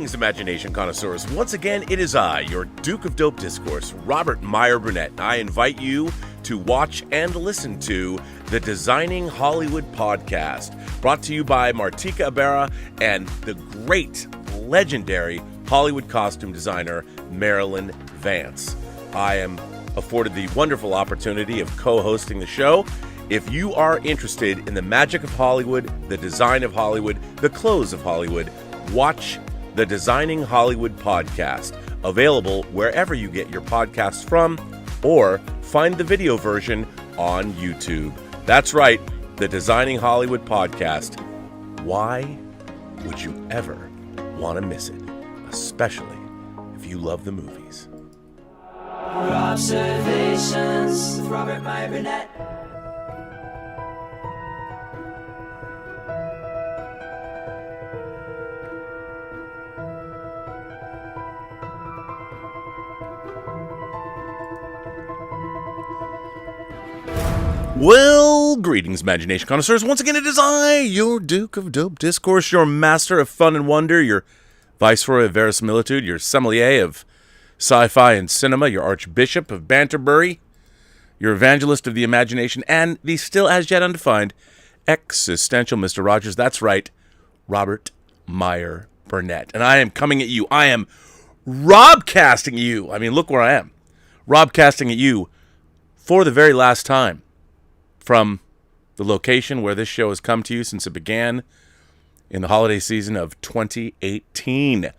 Greetings, imagination connoisseurs. Once again, it is I, your Duke of Dope Discourse, Robert Meyer Burnett. I invite you to watch and listen to the Designing Hollywood podcast, brought to you by Martika Ibarra and the great, legendary Hollywood costume designer, Marilyn Vance. I am afforded the wonderful opportunity of co-hosting the show. If you are interested in the magic of Hollywood, the design of Hollywood, the clothes of Hollywood, watch the Designing Hollywood podcast, available wherever you get your podcasts from, or find the video version on YouTube. That's right, the Designing Hollywood podcast. Why would you ever want to miss it? Especially if you love the movies. Robservations with Robert Meyer Burnett. Well, greetings, imagination connoisseurs. Once again, it is I, your Duke of Dope Discourse, your master of fun and wonder, your viceroy of verisimilitude, your sommelier of sci-fi and cinema, your archbishop of Banterbury, your evangelist of the imagination, and the still as yet undefined existential Mr. Rogers. That's right, Robert Meyer Burnett. And I am coming at you. I am robcasting you. I mean, look where I am. Robcasting at you for the very last time from the location where this show has come to you since it began in the holiday season of 2018.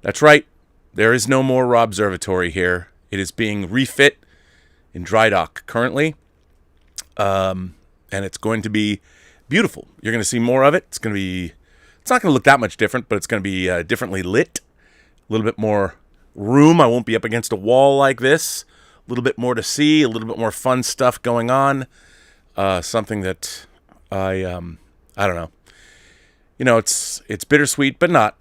That's right. There is no more Robservatory here. It is being refit in dry dock currently. And it's going to be beautiful. You're going to see more of it. It's not going to look that much different, but it's going to be differently lit. A little bit more room. I won't be up against a wall like this. A little bit more to see. A little bit more fun stuff going on. Something that I don't know. You know, it's bittersweet, but not.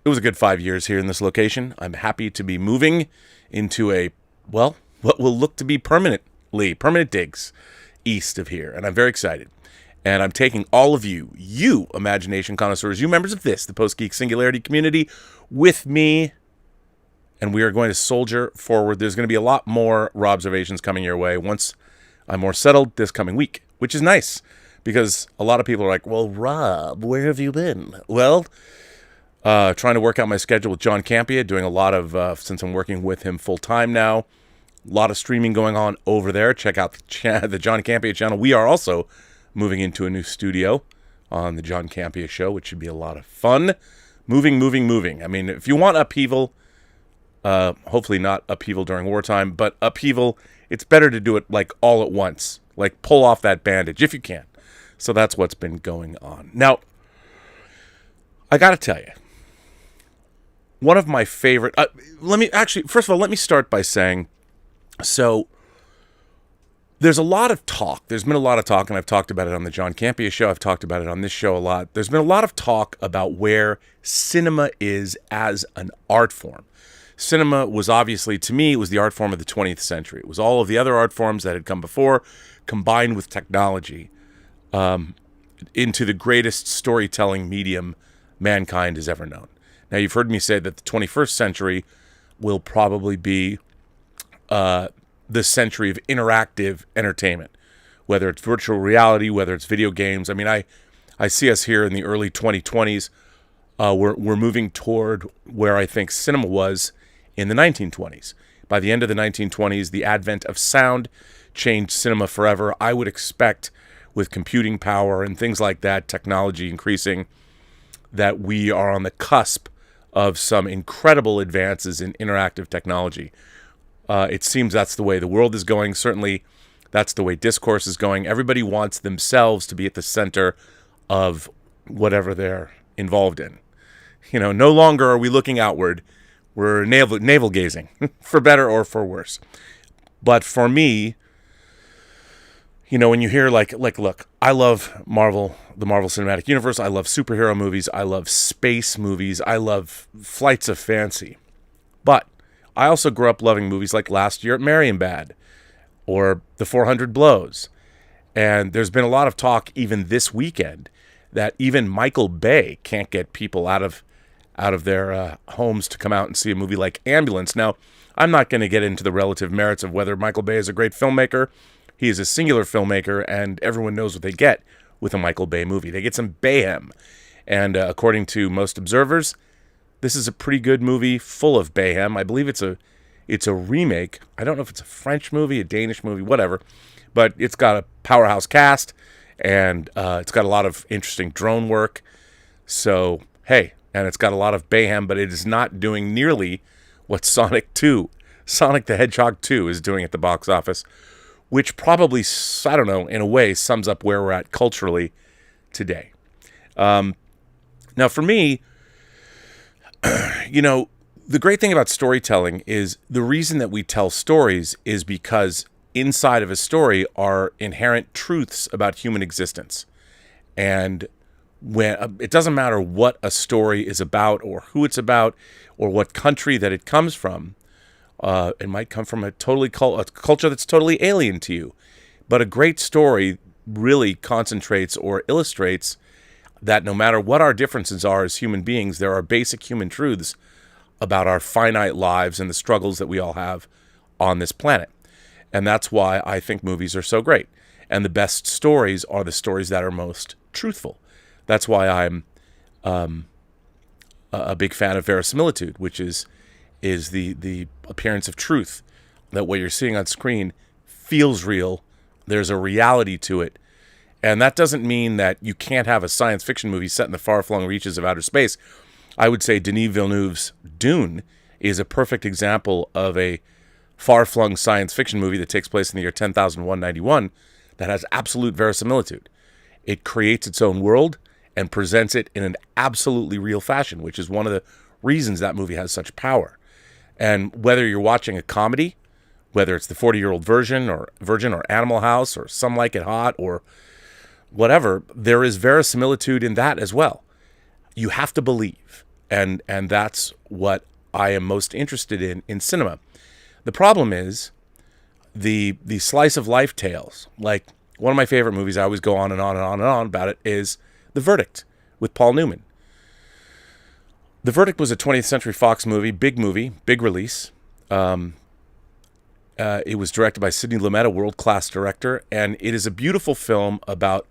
It was a good 5 years here in this location. I'm happy to be moving into what will look to be permanent digs east of here. And I'm very excited. And I'm taking all of you imagination connoisseurs, you members of the Post-Geek Singularity community, with me. And we are going to soldier forward. There's going to be a lot more Robservations coming your way once I'm more settled this coming week, which is nice because a lot of people are like, well, Rob, where have you been? Well, trying to work out my schedule with John Campea, doing a lot of, since I'm working with him full time now, a lot of streaming going on over there. Check out the John Campea channel. We are also moving into a new studio on the John Campea show, which should be a lot of fun. Moving. I mean, if you want upheaval, hopefully not upheaval during wartime, but upheaval, it's better to do it like all at once. Like pull off that bandage if you can. So that's what's been going on. Now, I got to tell you, one of my favorite... first of all, let me start by saying, so there's a lot of talk. There's been a lot of talk, and I've talked about it on the John Campea show. I've talked about it on this show a lot. There's been a lot of talk about where cinema is as an art form. Cinema was obviously, to me, it was the art form of the 20th century. It was all of the other art forms that had come before, combined with technology, into the greatest storytelling medium mankind has ever known. Now, you've heard me say that the 21st century will probably be the century of interactive entertainment, whether it's virtual reality, whether it's video games. I mean, I see us here in the early 2020s. We're moving toward where I think cinema was in the 1920s. By the end of the 1920s, the advent of sound changed cinema forever. I would expect, with computing power and things like that, technology increasing, that we are on the cusp of some incredible advances in interactive technology. It seems that's the way the world is going. Certainly, that's the way discourse is going. Everybody wants themselves to be at the center of whatever they're involved in. You know, no longer are we looking outward. We're navel gazing, for better or for worse. But for me, you know, when you hear look, I love the Marvel Cinematic Universe. I love superhero movies. I love space movies. I love flights of fancy. But I also grew up loving movies like Last Year at Marienbad or The 400 Blows. And there's been a lot of talk even this weekend that even Michael Bay can't get people out of out of their homes to come out and see a movie like Ambulance. Now, I'm not going to get into the relative merits of whether Michael Bay is a great filmmaker. He is a singular filmmaker, and everyone knows what they get with a Michael Bay movie. They get some Bayhem. And according to most observers, this is a pretty good movie full of Bayhem. I believe it's a remake. I don't know if it's a French movie, a Danish movie, whatever. But it's got a powerhouse cast, and it's got a lot of interesting drone work. So, hey, and it's got a lot of Bayhem, but it is not doing nearly what Sonic the Hedgehog 2 is doing at the box office, which probably, I don't know, in a way sums up where we're at culturally today. Now, for me, the great thing about storytelling is the reason that we tell stories is because inside of a story are inherent truths about human existence. And when it doesn't matter what a story is about or who it's about or what country that it comes from. It might come from a culture that's totally alien to you. But a great story really concentrates or illustrates that no matter what our differences are as human beings, there are basic human truths about our finite lives and the struggles that we all have on this planet. And that's why I think movies are so great. And the best stories are the stories that are most truthful. That's why I'm a big fan of Verisimilitude, which is the appearance of truth, that what you're seeing on screen feels real. There's a reality to it. And that doesn't mean that you can't have a science fiction movie set in the far-flung reaches of outer space. I would say Denis Villeneuve's Dune is a perfect example of a far-flung science fiction movie that takes place in the year 10,191 that has absolute verisimilitude. It creates its own world and presents it in an absolutely real fashion, which is one of the reasons that movie has such power. And whether you're watching a comedy, whether it's the 40-Year-Old Virgin or Animal House or Some Like It Hot or whatever, there is verisimilitude in that as well. You have to believe, and that's what I am most interested in cinema. The problem is the slice of life tales. Like one of my favorite movies, I always go on and on and on and on about it, is The Verdict with Paul Newman. The Verdict was a 20th Century Fox movie, big release. It was directed by Sidney Lumet, a world-class director, and it is a beautiful film about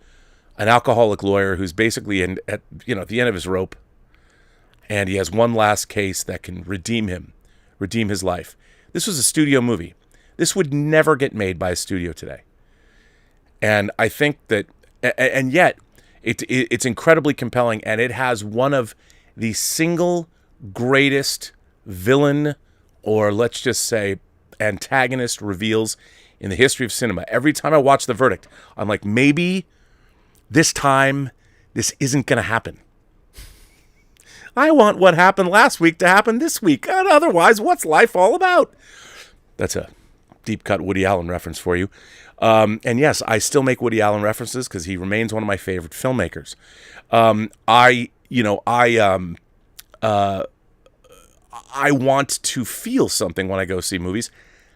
an alcoholic lawyer who's basically at the end of his rope, and he has one last case that can redeem his life. This was a studio movie. This would never get made by a studio today. And I think that, and yet, it's incredibly compelling, and it has one of the single greatest villain, or let's just say antagonist reveals in the history of cinema. Every time I watch The Verdict, I'm like, maybe this time this isn't going to happen. I want what happened last week to happen this week. And otherwise, what's life all about? That's a deep cut Woody Allen reference for you. And yes, I still make Woody Allen references because he remains one of my favorite filmmakers. I want to feel something when I go see movies.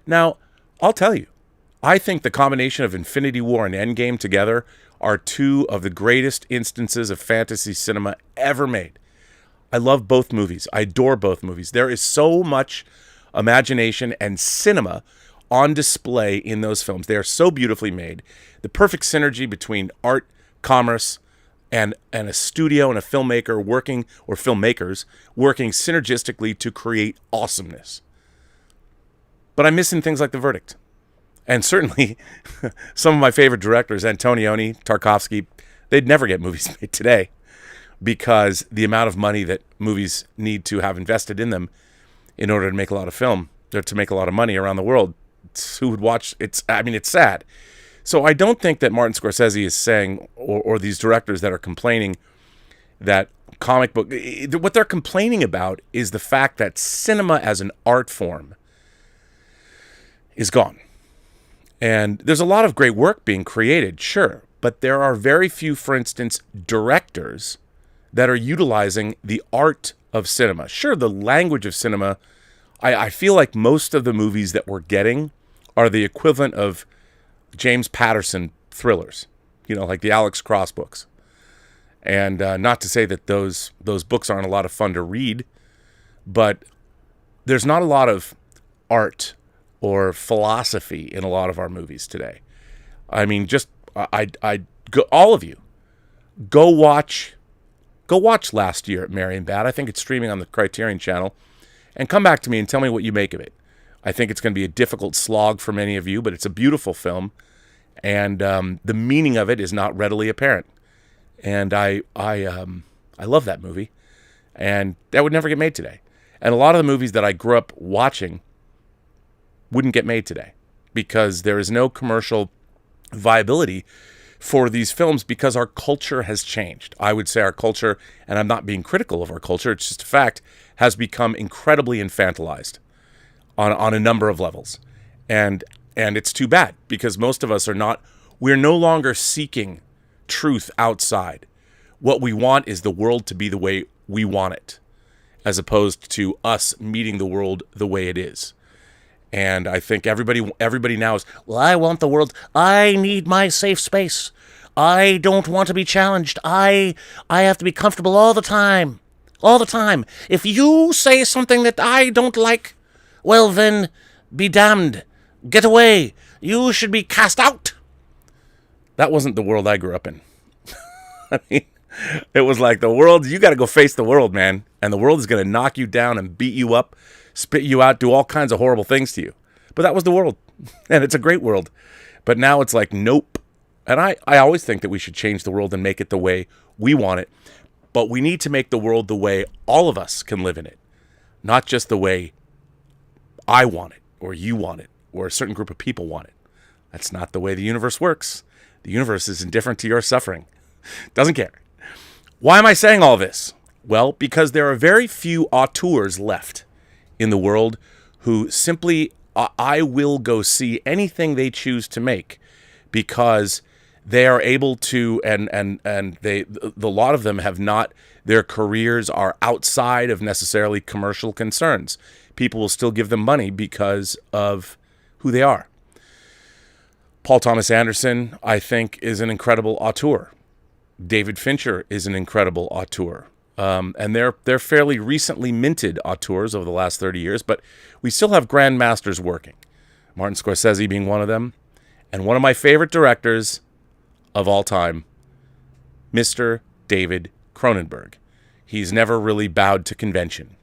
Now, I'll tell you, I think the combination of Infinity War and Endgame together are two of the greatest instances of fantasy cinema ever made. I love both movies. I adore both movies. There is so much imagination and cinema on display in those films. They are so beautifully made. The perfect synergy between art, commerce, and a studio and a filmmaker working, or filmmakers working synergistically to create awesomeness. But I'm missing things like The Verdict. And certainly some of my favorite directors, Antonioni, Tarkovsky, they'd never get movies made today because the amount of money that movies need to have invested in them in order to make a lot of film, or to make a lot of money around the world, who would watch? It's sad. So I don't think that Martin Scorsese is saying, or these directors that are complaining that comic book, what they're complaining about is the fact that cinema as an art form is gone. And there's a lot of great work being created, sure, but there are very few, for instance, directors that are utilizing the art of cinema. Sure, the language of cinema, I feel like most of the movies that we're getting are the equivalent of James Patterson thrillers, like the Alex Cross books. And not to say that those books aren't a lot of fun to read, but there's not a lot of art or philosophy in a lot of our movies today. I mean, just I go, all of you, go watch Last Year at Merry and Bad. I think it's streaming on the Criterion Channel, and come back to me and tell me what you make of it. I think it's going to be a difficult slog for many of you, but it's a beautiful film, and the meaning of it is not readily apparent. And I love that movie, and that would never get made today. And a lot of the movies that I grew up watching wouldn't get made today because there is no commercial viability for these films because our culture has changed. I would say our culture, and I'm not being critical of our culture, it's just a fact, has become incredibly infantilized on a number of levels. And it's too bad because most of us we're no longer seeking truth outside. What we want is the world to be the way we want it, as opposed to us meeting the world the way it is. And I think everybody now is, well, I want the world. I need my safe space. I don't want to be challenged. I have to be comfortable all the time. All the time. If you say something that I don't like, well then, be damned. Get away. You should be cast out. That wasn't the world I grew up in. I mean, it was like the world, you got to go face the world, man. And the world is going to knock you down and beat you up, spit you out, do all kinds of horrible things to you. But that was the world. And it's a great world. But now it's like, nope. And I always think that we should change the world and make it the way we want it. But we need to make the world the way all of us can live in it. Not just the way I want it, or you want it, or a certain group of people want it. That's not the way the universe works. The universe is indifferent to your suffering. Doesn't care. Why am I saying all this? Well, because there are very few auteurs left in the world who simply, I will go see anything they choose to make because they are able to, and the lot of them have not, their careers are outside of necessarily commercial concerns. People will still give them money because of who they are. Paul Thomas Anderson, I think, is an incredible auteur. David Fincher is an incredible auteur. And they're fairly recently minted auteurs over the last 30 years, but we still have grandmasters working. Martin Scorsese being one of them. And one of my favorite directors of all time, Mr. David Cronenberg. He's never really bowed to convention.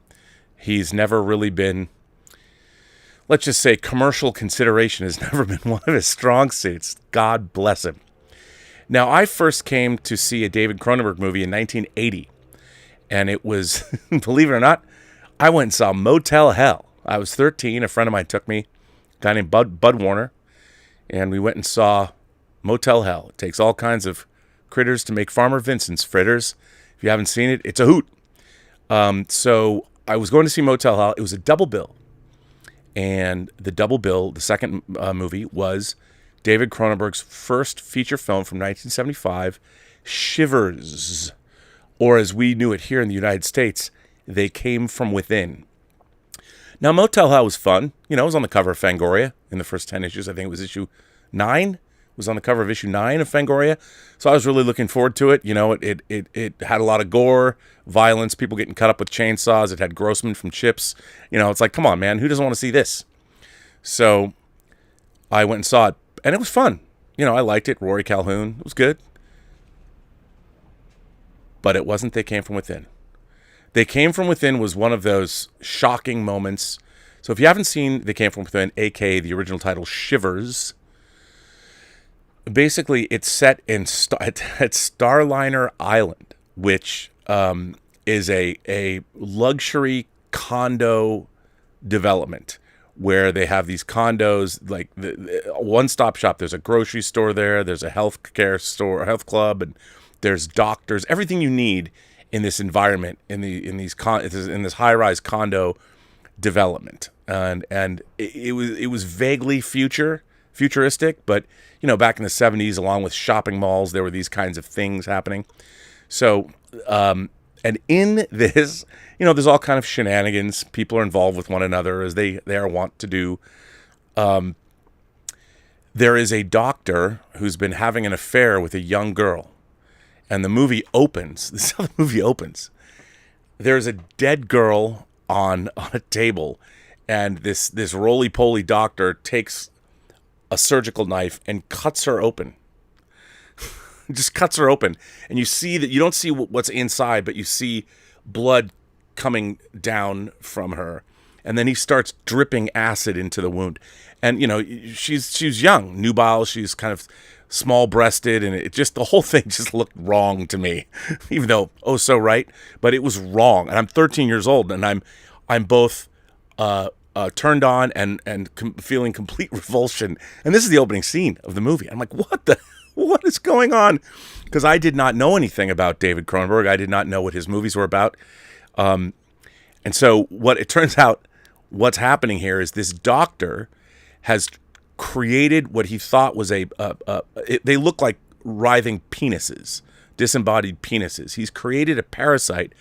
He's never really been, let's just say, commercial consideration has never been one of his strong suits. God bless him. Now, I first came to see a David Cronenberg movie in 1980. And it was, believe it or not, I went and saw Motel Hell. I was 13. A friend of mine took me, a guy named Bud Warner, and we went and saw Motel Hell. It takes all kinds of critters to make Farmer Vincent's fritters. If you haven't seen it, it's a hoot. So I was going to see Motel Hell. It was a double bill. And the double bill, the second movie, was David Cronenberg's first feature film from 1975, Shivers. Or as we knew it here in the United States, They Came From Within. Now, Motel Hell was fun. You know, it was on the cover of Fangoria in the first 10 issues. I think it was issue 9. It was on the cover of issue 9 of Fangoria. So I was really looking forward to it. You know, it had a lot of gore, violence, people getting cut up with chainsaws. It had Grossman from Chips. You know, it's like, come on, man. Who doesn't want to see this? So I went and saw it, and it was fun. You know, I liked it. Rory Calhoun. It was good. But it wasn't They Came From Within. They Came From Within was one of those shocking moments. So if you haven't seen They Came From Within, a.k.a. the original title, Shivers, basically it's set in at Starliner Island, which is a luxury condo development where they have these condos, like the one-stop shop. There's a grocery store there. There's a health care store, a health club, and there's doctors, everything you need in this environment, in this high-rise condo development, and it was vaguely futuristic, but you know, back in the 70s, along with shopping malls, there were these kinds of things happening. So, and in this, you know, there's all kind of shenanigans. People are involved with one another as they are wont to do. There is a doctor who's been having an affair with a young girl. And the movie opens. This is how the movie opens. There's a dead girl on a table, and this roly-poly doctor takes a surgical knife and cuts her open. Just cuts her open. And you see that you don't see what's inside, but you see blood coming down from her. And then he starts dripping acid into the wound. And, you know, she's young, nubile, she's kind of small-breasted, and it just, the whole thing just looked wrong to me, even though, oh, so right, but it was wrong. And I'm 13 years old, and I'm both turned on and feeling complete revulsion. And this is the opening scene of the movie. I'm like, what is going on? Because I did not know anything about David Cronenberg. I did not know what his movies were about. And so what it turns out, what's happening here is this doctor has created what he thought was they look like writhing penises, disembodied penises. He's created a parasite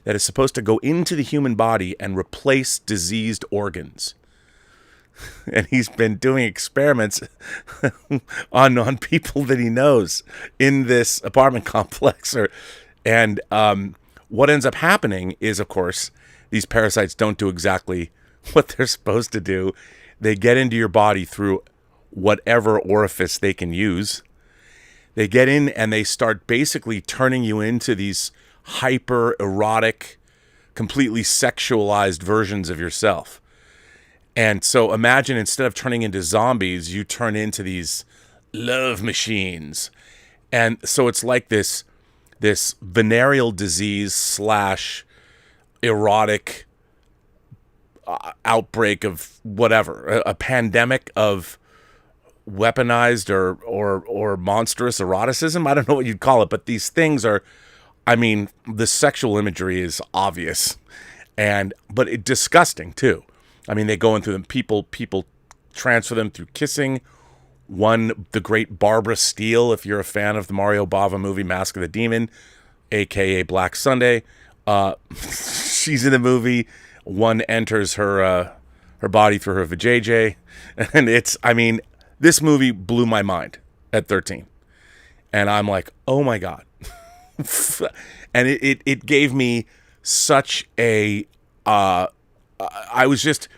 that is supposed to go into the human body and replace diseased organs. And he's been doing experiments on people that he knows in this apartment complex. And what ends up happening is, of course, these parasites don't do exactly what they're supposed to do. They get into your body through whatever orifice they can use. They get in and they start basically turning you into these hyper erotic, completely sexualized versions of yourself. And so imagine, instead of turning into zombies, you turn into these love machines. And so it's like this venereal disease / erotic outbreak of whatever, a pandemic of weaponized or monstrous eroticism. I don't know what you'd call it, but these things are, I mean, the sexual imagery is obvious, but it's disgusting too. I mean, they go in through them. People transfer them through kissing. The great Barbara Steele, if you're a fan of the Mario Bava movie Mask of the Demon, aka Black Sunday, she's in the movie. One enters her body through her vajayjay, and this movie blew my mind at 13, and I'm like, oh my god, and it gave me such a I was just.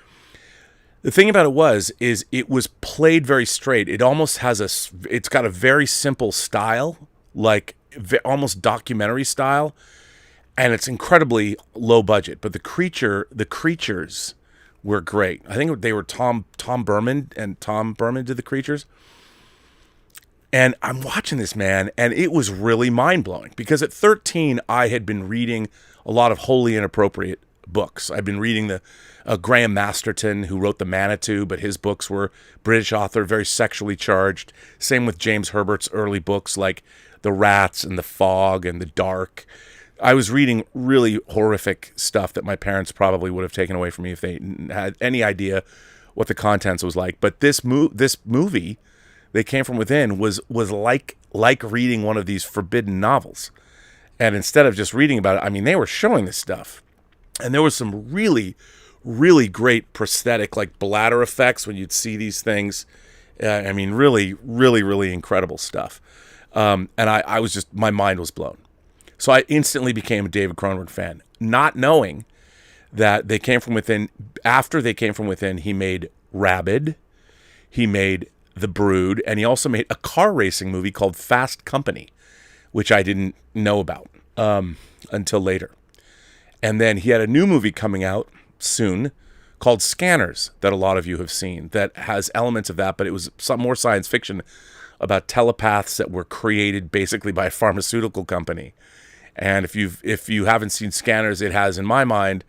The thing about it is it was played very straight. It almost has it's got a very simple style, like almost documentary style, and it's incredibly low budget. But the creatures were great. I think they were Tom Berman, and Tom Berman did the creatures. And I'm watching this, man, and it was really mind-blowing, because at 13 I had been reading a lot of wholly inappropriate books. I've been reading Graham Masterton, who wrote The Manitou, but his books were British author, very sexually charged. Same with James Herbert's early books like The Rats and The Fog and The Dark. I was reading really horrific stuff that my parents probably would have taken away from me if they had any idea what the contents was like. But this movie, They Came From Within, was like reading one of these forbidden novels. And instead of just reading about it, I mean, they were showing this stuff. And there was some really, really great prosthetic, like bladder effects when you'd see these things. I mean, really, really, really incredible stuff. And I was just, my mind was blown. So I instantly became a David Cronenberg fan, not knowing that They Came From Within. After They Came From Within, he made Rabid, he made The Brood, and he also made a car racing movie called Fast Company, which I didn't know about until later. And then he had a new movie coming out soon called Scanners that a lot of you have seen that has elements of that, but it was some more science fiction about telepaths that were created basically by a pharmaceutical company. And if you haven't seen Scanners, it has, in my mind,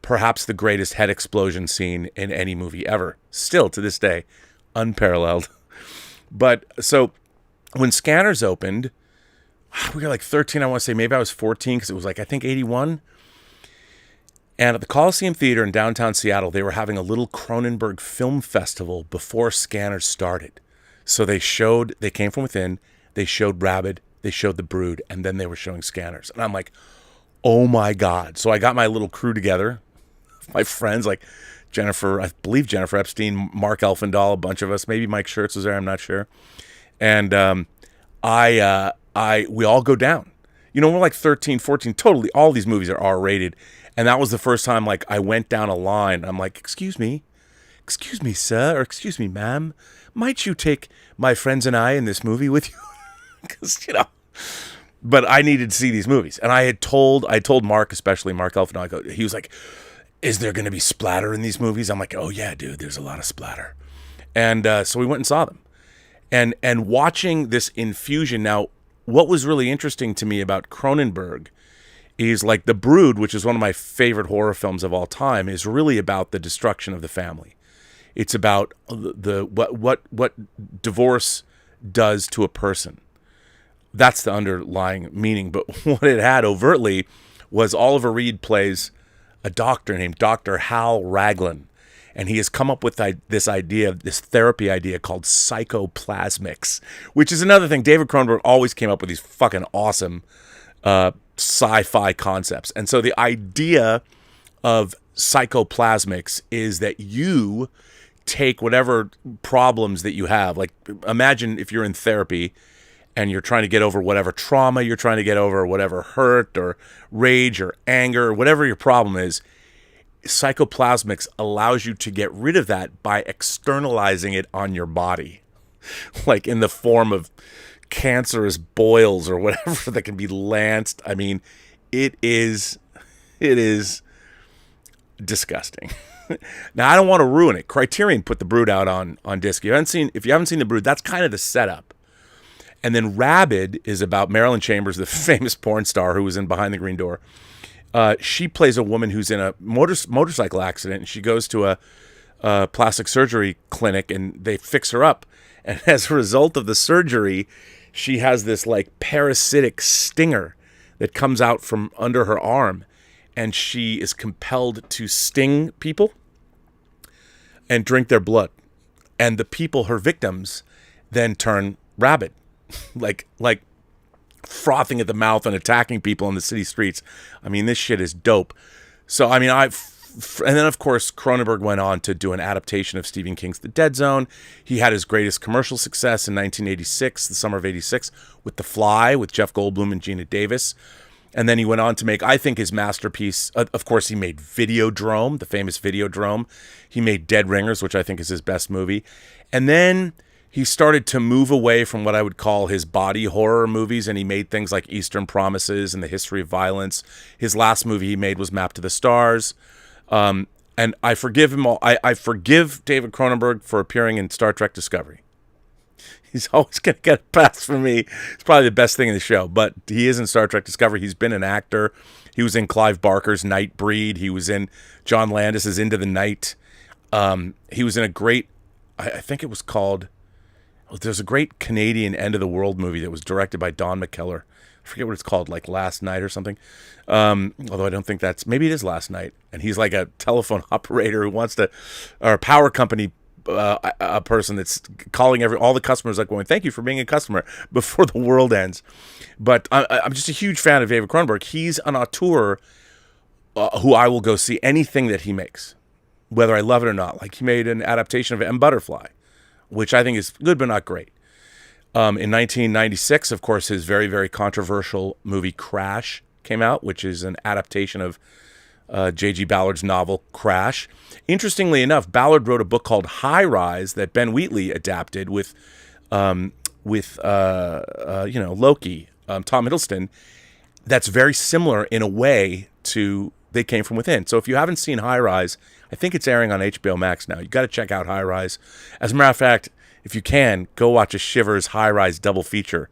perhaps the greatest head explosion scene in any movie ever. Still, to this day, unparalleled. But so when Scanners opened, we were like 13, I want to say. Maybe I was 14 because it was like, I think, 81. And at the Coliseum Theater in downtown Seattle, they were having a little Cronenberg film festival before Scanners started. So they Came From Within, they showed Rabid, they showed The Brood, and then they were showing Scanners. And I'm like, oh my God. So I got my little crew together, my friends, like I believe Jennifer Epstein, Mark Elfendahl, a bunch of us, maybe Mike Schertz was there, I'm not sure. And I we all go down. You know, we're like 13, 14, totally. All these movies are R-rated. And that was the first time, like, I went down a line. I'm like, excuse me, sir, or excuse me, ma'am. Might you take my friends and I in this movie with you? Because, you know, but I needed to see these movies. And I told Mark, especially Mark Elfenau, he was like, is there going to be splatter in these movies? I'm like, oh yeah, dude, there's a lot of splatter. And so we went and saw them. And watching this infusion. Now, what was really interesting to me about Cronenberg is, like, The Brood, which is one of my favorite horror films of all time, is really about the destruction of the family. It's about what divorce does to a person. That's the underlying meaning. But what it had overtly was Oliver Reed plays a doctor named Dr. Hal Raglan. And he has come up with this idea, this therapy idea called psychoplasmics, which is another thing. David Cronenberg always came up with these fucking awesome sci-fi concepts. And so the idea of psychoplasmics is that you take whatever problems that you have. Like, imagine if you're in therapy and you're trying to get over whatever trauma you're trying to get over, whatever hurt or rage or anger, whatever your problem is. Psychoplasmics allows you to get rid of that by externalizing it on your body, like in the form of cancerous boils or whatever that can be lanced. I mean, it is disgusting. Now, I don't want to ruin it. Criterion put The Brood out on disc. If you haven't seen The Brood, that's kind of the setup. And then Rabid is about Marilyn Chambers, the famous porn star who was in Behind the Green Door. She plays a woman who's in a motorcycle accident, and she goes to a plastic surgery clinic, and they fix her up. And as a result of the surgery, she has this, like, parasitic stinger that comes out from under her arm, and she is compelled to sting people and drink their blood. And the people, her victims, then turn rabid, like frothing at the mouth and attacking people in the city streets. I mean, this shit is dope. So, I mean, and then, of course, Cronenberg went on to do an adaptation of Stephen King's The Dead Zone. He had his greatest commercial success in 1986, the summer of 86, with The Fly, with Jeff Goldblum and Gina Davis. And then he went on to make, I think, his masterpiece. Of course, he made Videodrome, the famous Videodrome. He made Dead Ringers, which I think is his best movie. And then he started to move away from what I would call his body horror movies, and he made things like Eastern Promises and The History of Violence. His last movie he made was Map to the Stars. And I forgive him all. I forgive David Cronenberg for appearing in Star Trek Discovery. He's always going to get a pass from me. It's probably the best thing in the show, but he is in Star Trek Discovery. He's been an actor. He was in Clive Barker's Nightbreed. He was in John Landis's Into the Night. He was in a great, I think it was called, there's a great Canadian End of the World movie that was directed by Don McKellar. I forget what it's called, like Last Night or something. Although I don't think maybe it is Last Night. And he's like a telephone operator who wants to, or a power company a person that's calling all the customers, like going, thank you for being a customer before the world ends. But I'm just a huge fan of David Cronenberg. He's an auteur who I will go see anything that he makes, whether I love it or not. Like, he made an adaptation of M. Butterfly, which I think is good but not great. In 1996, of course, his very, very controversial movie Crash came out, which is an adaptation of J.G. Ballard's novel Crash. Interestingly enough, Ballard wrote a book called High Rise that Ben Wheatley adapted with Loki, Tom Hiddleston. That's very similar in a way to They Came From Within. So if you haven't seen High Rise, I think it's airing on HBO Max now. You got to check out High Rise. As a matter of fact, if you can, go watch a Shivers High Rise double feature.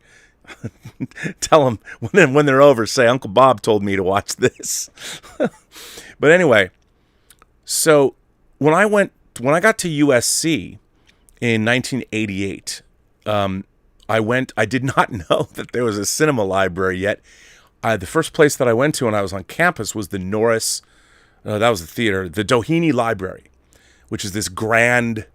Tell them when they're over, say, Uncle Bob told me to watch this. But anyway, so when I got to USC in 1988, I did not know that there was a cinema library yet. The first place that I went to when I was on campus was the Norris, that was the theater, the Doheny Library, which is this grand,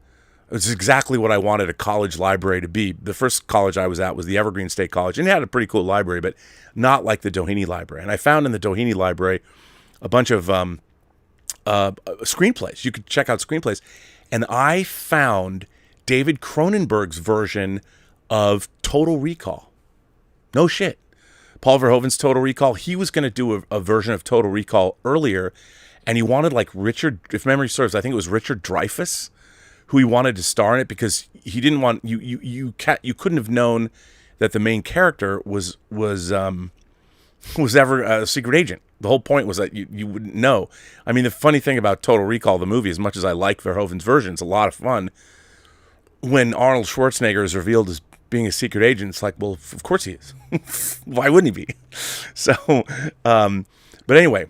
it's exactly what I wanted a college library to be. The first college I was at was the Evergreen State College, and it had a pretty cool library, but not like the Doheny Library. And I found in the Doheny Library a bunch of screenplays. You could check out screenplays. And I found David Cronenberg's version of Total Recall. No shit. Paul Verhoeven's Total Recall, he was going to do a version of Total Recall earlier, and he wanted like Richard, if memory serves, I think it was Richard Dreyfuss, who he wanted to star in it because he didn't want, you couldn't have known that the main character was ever a secret agent. The whole point was that you wouldn't know. I mean, the funny thing about Total Recall, the movie, as much as I like Verhoeven's version, it's a lot of fun. When Arnold Schwarzenegger is revealed as being a secret agent, it's like, well, of course he is. Why wouldn't he be? So, but anyway,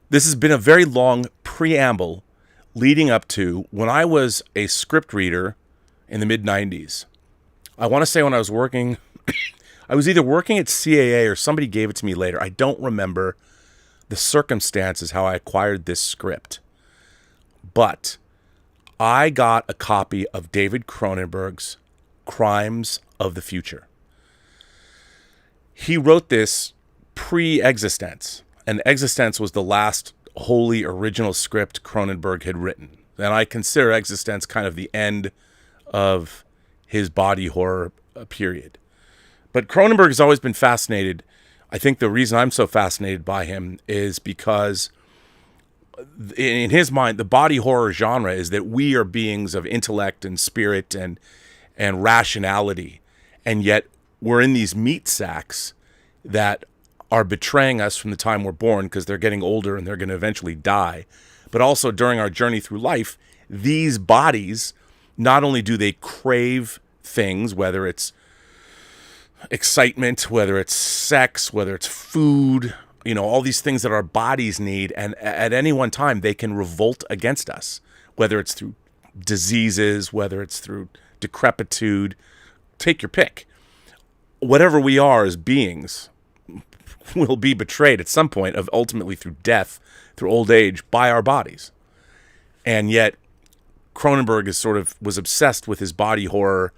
this has been a very long preamble leading up to when I was a script reader in the mid-90s. I want to say when I was working, I was either working at CAA or somebody gave it to me later. I don't remember the circumstances how I acquired this script. But I got a copy of David Cronenberg's Crimes of the Future. He wrote this pre-Existence, and Existence was the last wholly original script Cronenberg had written. And I consider Existence kind of the end of his body horror period. But Cronenberg has always been fascinated. I think the reason I'm so fascinated by him is because in his mind, the body horror genre is that we are beings of intellect and spirit and rationality, and yet we're in these meat sacks that are betraying us from the time we're born because they're getting older and they're going to eventually die. But also during our journey through life, these bodies, not only do they crave things, whether it's excitement, whether it's sex, whether it's food, all these things that our bodies need, and at any one time they can revolt against us, whether it's through diseases, whether it's through decrepitude, take your pick. Whatever we are as beings will be betrayed at some point, of ultimately through death, through old age, by our bodies. And yet Cronenberg was obsessed with his body horror,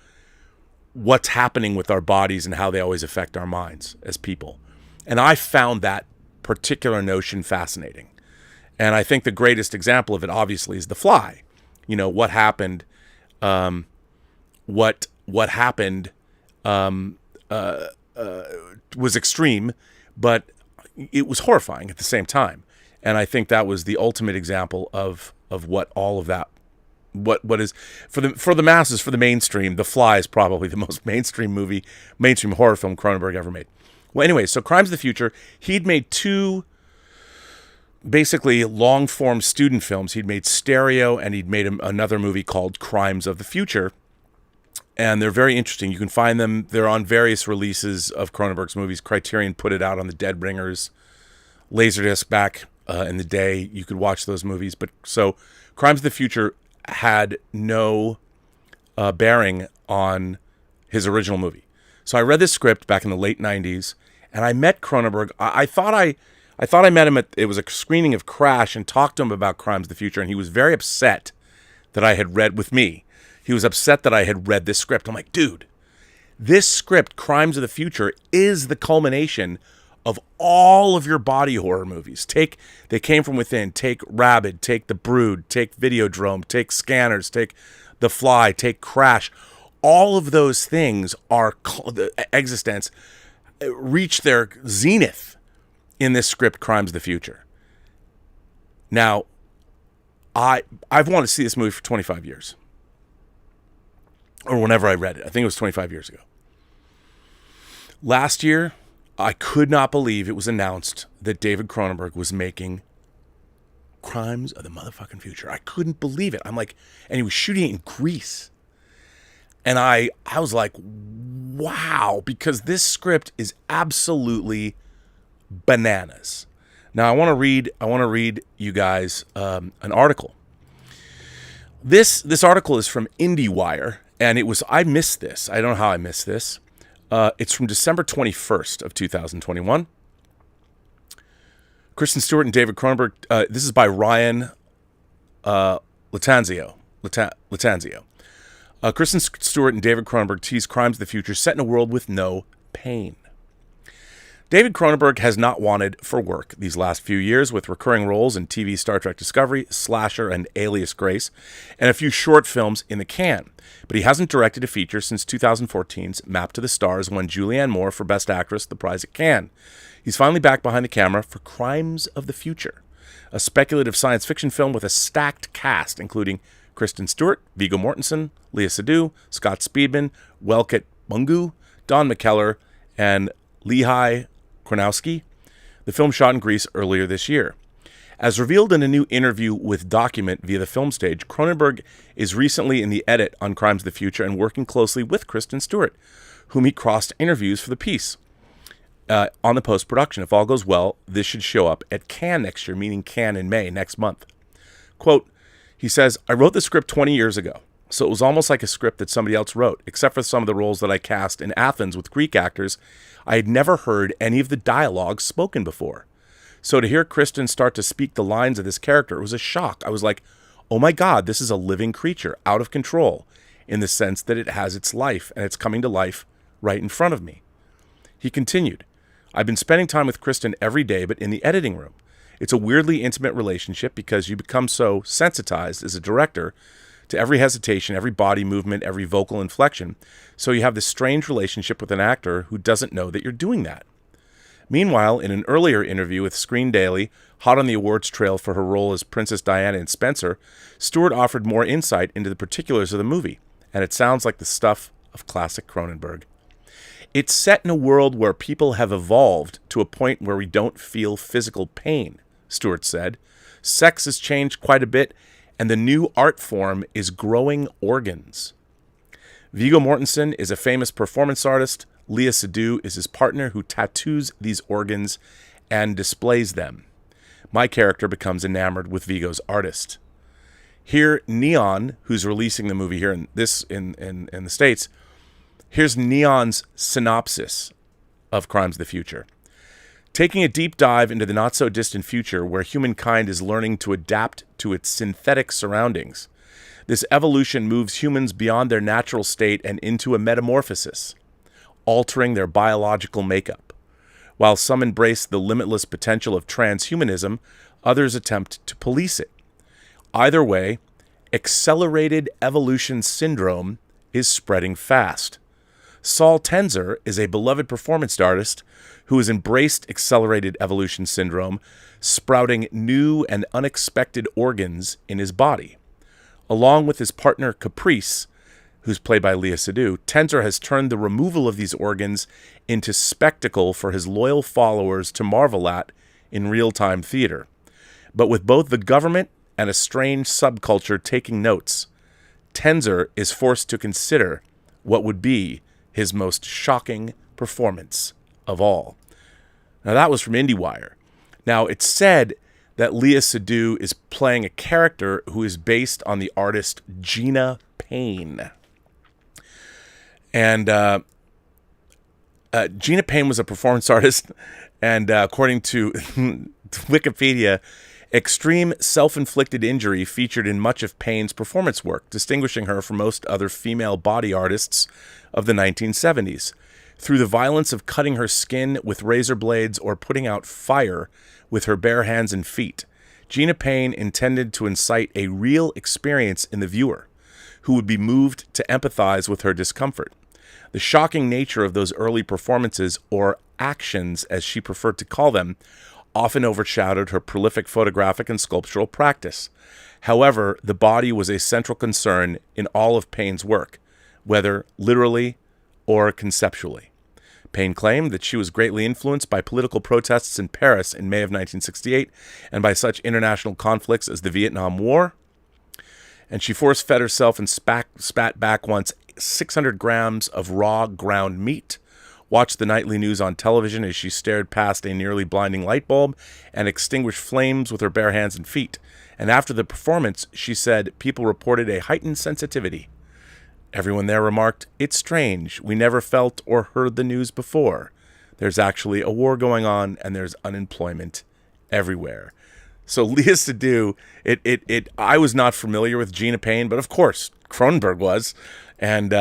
what's happening with our bodies and how they always affect our minds as people. And I found that particular notion fascinating. And I think the greatest example of it, obviously, is The Fly. What happened, what happened was extreme, but it was horrifying at the same time. And I think that was the ultimate example of what all of that, what is for the masses, for the mainstream. The Fly is probably the most mainstream horror film Cronenberg ever made. Well, anyway, so Crimes of the Future, he'd made two basically long-form student films. He'd made Stereo, and he'd made another movie called Crimes of the Future. And they're very interesting. You can find them. They're on various releases of Cronenberg's movies. Criterion put it out on the Dead Ringers Laserdisc back in the day. You could watch those movies. But so Crimes of the Future had no bearing on his original movie. So I read this script back in the late 90s, and I met Cronenberg. I thought I met him it was a screening of Crash, and talked to him about Crimes of the Future, and he was very upset that I had read with me. He was upset that I had read this script. I'm like, dude, this script, Crimes of the Future, is the culmination of all of your body horror movies. Take They Came From Within, take Rabid, take The Brood, take Videodrome, take Scanners, take The Fly, take Crash. All of those things are the Existence reach their zenith in this script, Crimes of the Future. Now, I've wanted to see this movie for 25 years. Or whenever I read it. I think it was 25 years ago. Last year, I could not believe it was announced that David Cronenberg was making Crimes of the motherfucking Future. I couldn't believe it. I'm like, and he was shooting it in Greece. And I was like, wow, because this script is absolutely bananas. Now I want to read you guys an article. This article is from IndieWire, and I missed this. I don't know how I missed this. It's from December 21st of 2021. Kristen Stewart and David Cronenberg. This is by Ryan Latanzio. Kristen Stewart and David Cronenberg tease Crimes of the Future set in a world with no pain. David Cronenberg has not wanted for work these last few years, with recurring roles in TV Star Trek Discovery, Slasher, and Alias Grace, and a few short films in the can. But he hasn't directed a feature since 2014's Map to the Stars won Julianne Moore for Best Actress the prize at Cannes. He's finally back behind the camera for Crimes of the Future, a speculative science fiction film with a stacked cast, including Kristen Stewart, Viggo Mortensen, Lea Seydoux, Scott Speedman, Welket Bungu, Don McKellar, and Lehigh Kronowski. The film shot in Greece earlier this year. As revealed in a new interview with Document via the film stage, Cronenberg is recently in the edit on Crimes of the Future and working closely with Kristen Stewart, whom he crossed interviews for the piece. On the post-production, if all goes well, this should show up at Cannes next year, meaning Cannes in May, next month. Quote, he says, I wrote the script 20 years ago, so it was almost like a script that somebody else wrote, except for some of the roles that I cast in Athens with Greek actors. I had never heard any of the dialogue spoken before. So to hear Kristen start to speak the lines of this character, it was a shock. I was like, oh my God, this is a living creature, out of control, in the sense that it has its life, and it's coming to life right in front of me. He continued, I've been spending time with Kristen every day, but in the editing room. It's a weirdly intimate relationship because you become so sensitized as a director to every hesitation, every body movement, every vocal inflection. So you have this strange relationship with an actor who doesn't know that you're doing that. Meanwhile, in an earlier interview with Screen Daily, hot on the awards trail for her role as Princess Diana in Spencer, Stewart offered more insight into the particulars of the movie, and it sounds like the stuff of classic Cronenberg. It's set in a world where people have evolved to a point where we don't feel physical pain, Stewart said. Sex has changed quite a bit, and the new art form is growing organs. Viggo Mortensen is a famous performance artist. Lea Seydoux is his partner who tattoos these organs and displays them. My character becomes enamored with Viggo's artist. Here, Neon, who's releasing the movie here in the States, here's Neon's synopsis of Crimes of the Future. Taking a deep dive into the not-so-distant future where humankind is learning to adapt to its synthetic surroundings. This evolution moves humans beyond their natural state and into a metamorphosis, altering their biological makeup. While some embrace the limitless potential of transhumanism, others attempt to police it. Either way, accelerated evolution syndrome is spreading fast. Saul Tenzer is a beloved performance artist who has embraced accelerated evolution syndrome, sprouting new and unexpected organs in his body. Along with his partner Caprice, who's played by Lea Seydoux, Tenzer has turned the removal of these organs into spectacle for his loyal followers to marvel at in real-time theater. But with both the government and a strange subculture taking notes, Tenzer is forced to consider what would be his most shocking performance of all. Now, that was from IndieWire. Now, it's said that Lea Seydoux is playing a character who is based on the artist Gina Payne. And Gina Payne was a performance artist, and according to Wikipedia, extreme self-inflicted injury featured in much of Payne's performance work, distinguishing her from most other female body artists of the 1970s. Through the violence of cutting her skin with razor blades or putting out fire with her bare hands and feet, Gina Payne intended to incite a real experience in the viewer, who would be moved to empathize with her discomfort. The shocking nature of those early performances, or actions as she preferred to call them, often overshadowed her prolific photographic and sculptural practice. However, the body was a central concern in all of Payne's work, whether literally or conceptually. Payne claimed that she was greatly influenced by political protests in Paris in May of 1968 and by such international conflicts as the Vietnam War. And she force-fed herself and spat back once 600 grams of raw ground meat, watched the nightly news on television as she stared past a nearly blinding light bulb, and extinguished flames with her bare hands and feet. And after the performance, she said people reported a heightened sensitivity. Everyone there remarked, "It's strange. We never felt or heard the news before. There's actually a war going on, and there's unemployment everywhere." So Lea Seydoux, I was not familiar with Gina Payne, but of course Cronenberg was, and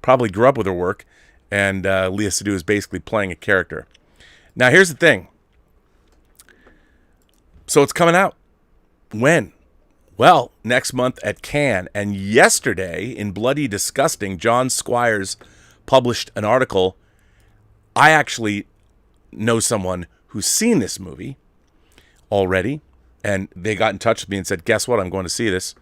probably grew up with her work. And Lea Seydoux is basically playing a character. Now, here's the thing. So it's coming out. When? Well, next month at Cannes. And yesterday, in Bloody Disgusting, John Squires published an article. I actually know someone who's seen this movie already. And they got in touch with me and said, guess what? I'm going to see this.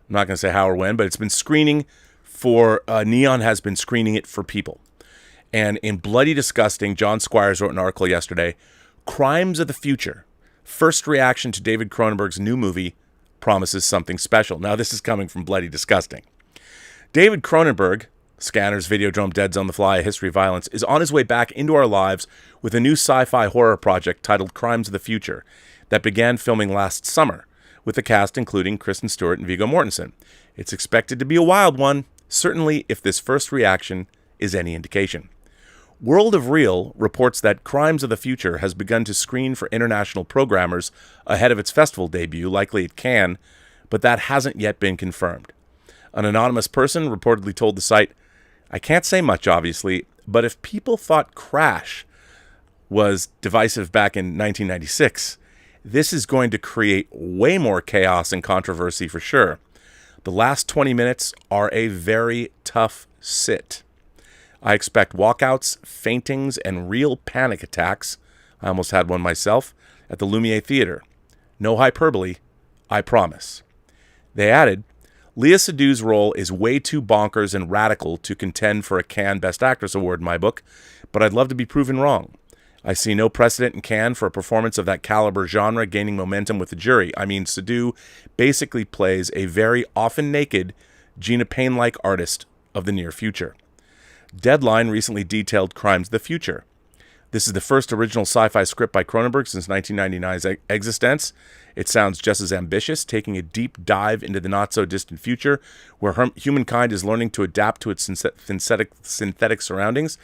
I'm not going to say how or when, but it's been screening for, Neon has been screening it for people. And in Bloody Disgusting, John Squires wrote an article yesterday, Crimes of the Future. First reaction to David Cronenberg's new movie promises something special. Now, this is coming from Bloody Disgusting. David Cronenberg, Scanners, Videodrome, Dead Zone, The Fly, A History of Violence, is on his way back into our lives with a new sci-fi horror project titled Crimes of the Future that began filming last summer, with the cast including Kristen Stewart and Viggo Mortensen. It's expected to be a wild one, certainly if this first reaction is any indication. World of Real reports that Crimes of the Future has begun to screen for international programmers ahead of its festival debut, likely at Cannes, but that hasn't yet been confirmed. An anonymous person reportedly told the site, I can't say much, obviously, but if people thought Crash was divisive back in 1996, this is going to create way more chaos and controversy for sure. The last 20 minutes are a very tough sit. I expect walkouts, faintings, and real panic attacks. I almost had one myself at the Lumiere Theater. No hyperbole, I promise. They added, Léa Seydoux' role is way too bonkers and radical to contend for a Cannes Best Actress award in my book, but I'd love to be proven wrong. I see no precedent in Cannes for a performance of that caliber genre gaining momentum with the jury. I mean, Seydoux basically plays a very often naked, Gina Payne-like artist of the near future. Deadline recently detailed Crimes of the Future. This is the first original sci-fi script by Cronenberg since 1999's existence. It sounds just as ambitious, taking a deep dive into the not-so-distant future, where humankind is learning to adapt to its synthetic surroundings.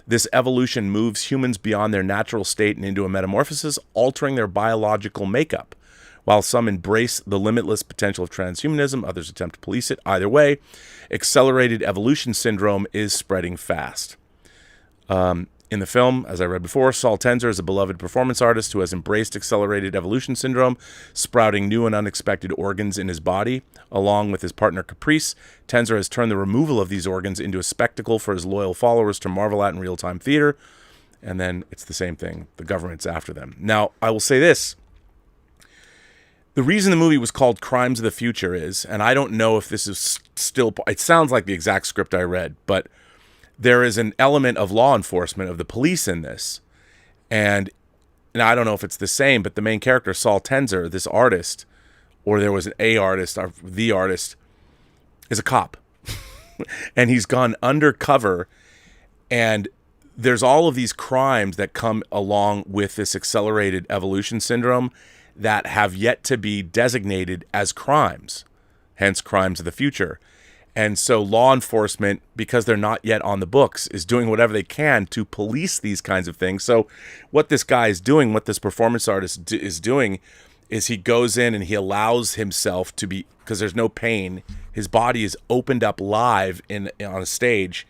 This evolution moves humans beyond their natural state and into a metamorphosis, altering their biological makeup. While some embrace the limitless potential of transhumanism, others attempt to police it. Either way, accelerated evolution syndrome is spreading fast. In the film, as I read before, Saul Tenzer is a beloved performance artist who has embraced accelerated evolution syndrome, sprouting new and unexpected organs in his body. Along with his partner Caprice, Tenzer has turned the removal of these organs into a spectacle for his loyal followers to marvel at in real-time theater. And then it's the same thing. The government's after them. Now, I will say this. The reason the movie was called Crimes of the Future is, and I don't know if this is still, it sounds like the exact script I read, but there is an element of law enforcement, of the police in this. And I don't know if it's the same, but the main character, Saul Tenzer, this artist, or there was an A artist, or the artist, is a cop. And he's gone undercover, and there's all of these crimes that come along with this accelerated evolution syndrome that have yet to be designated as crimes, hence Crimes of the Future. And so law enforcement, because they're not yet on the books, is doing whatever they can to police these kinds of things. So what this guy is doing, what this performance artist is doing, is he goes in and he allows himself to be, because there's no pain, his body is opened up live on a stage,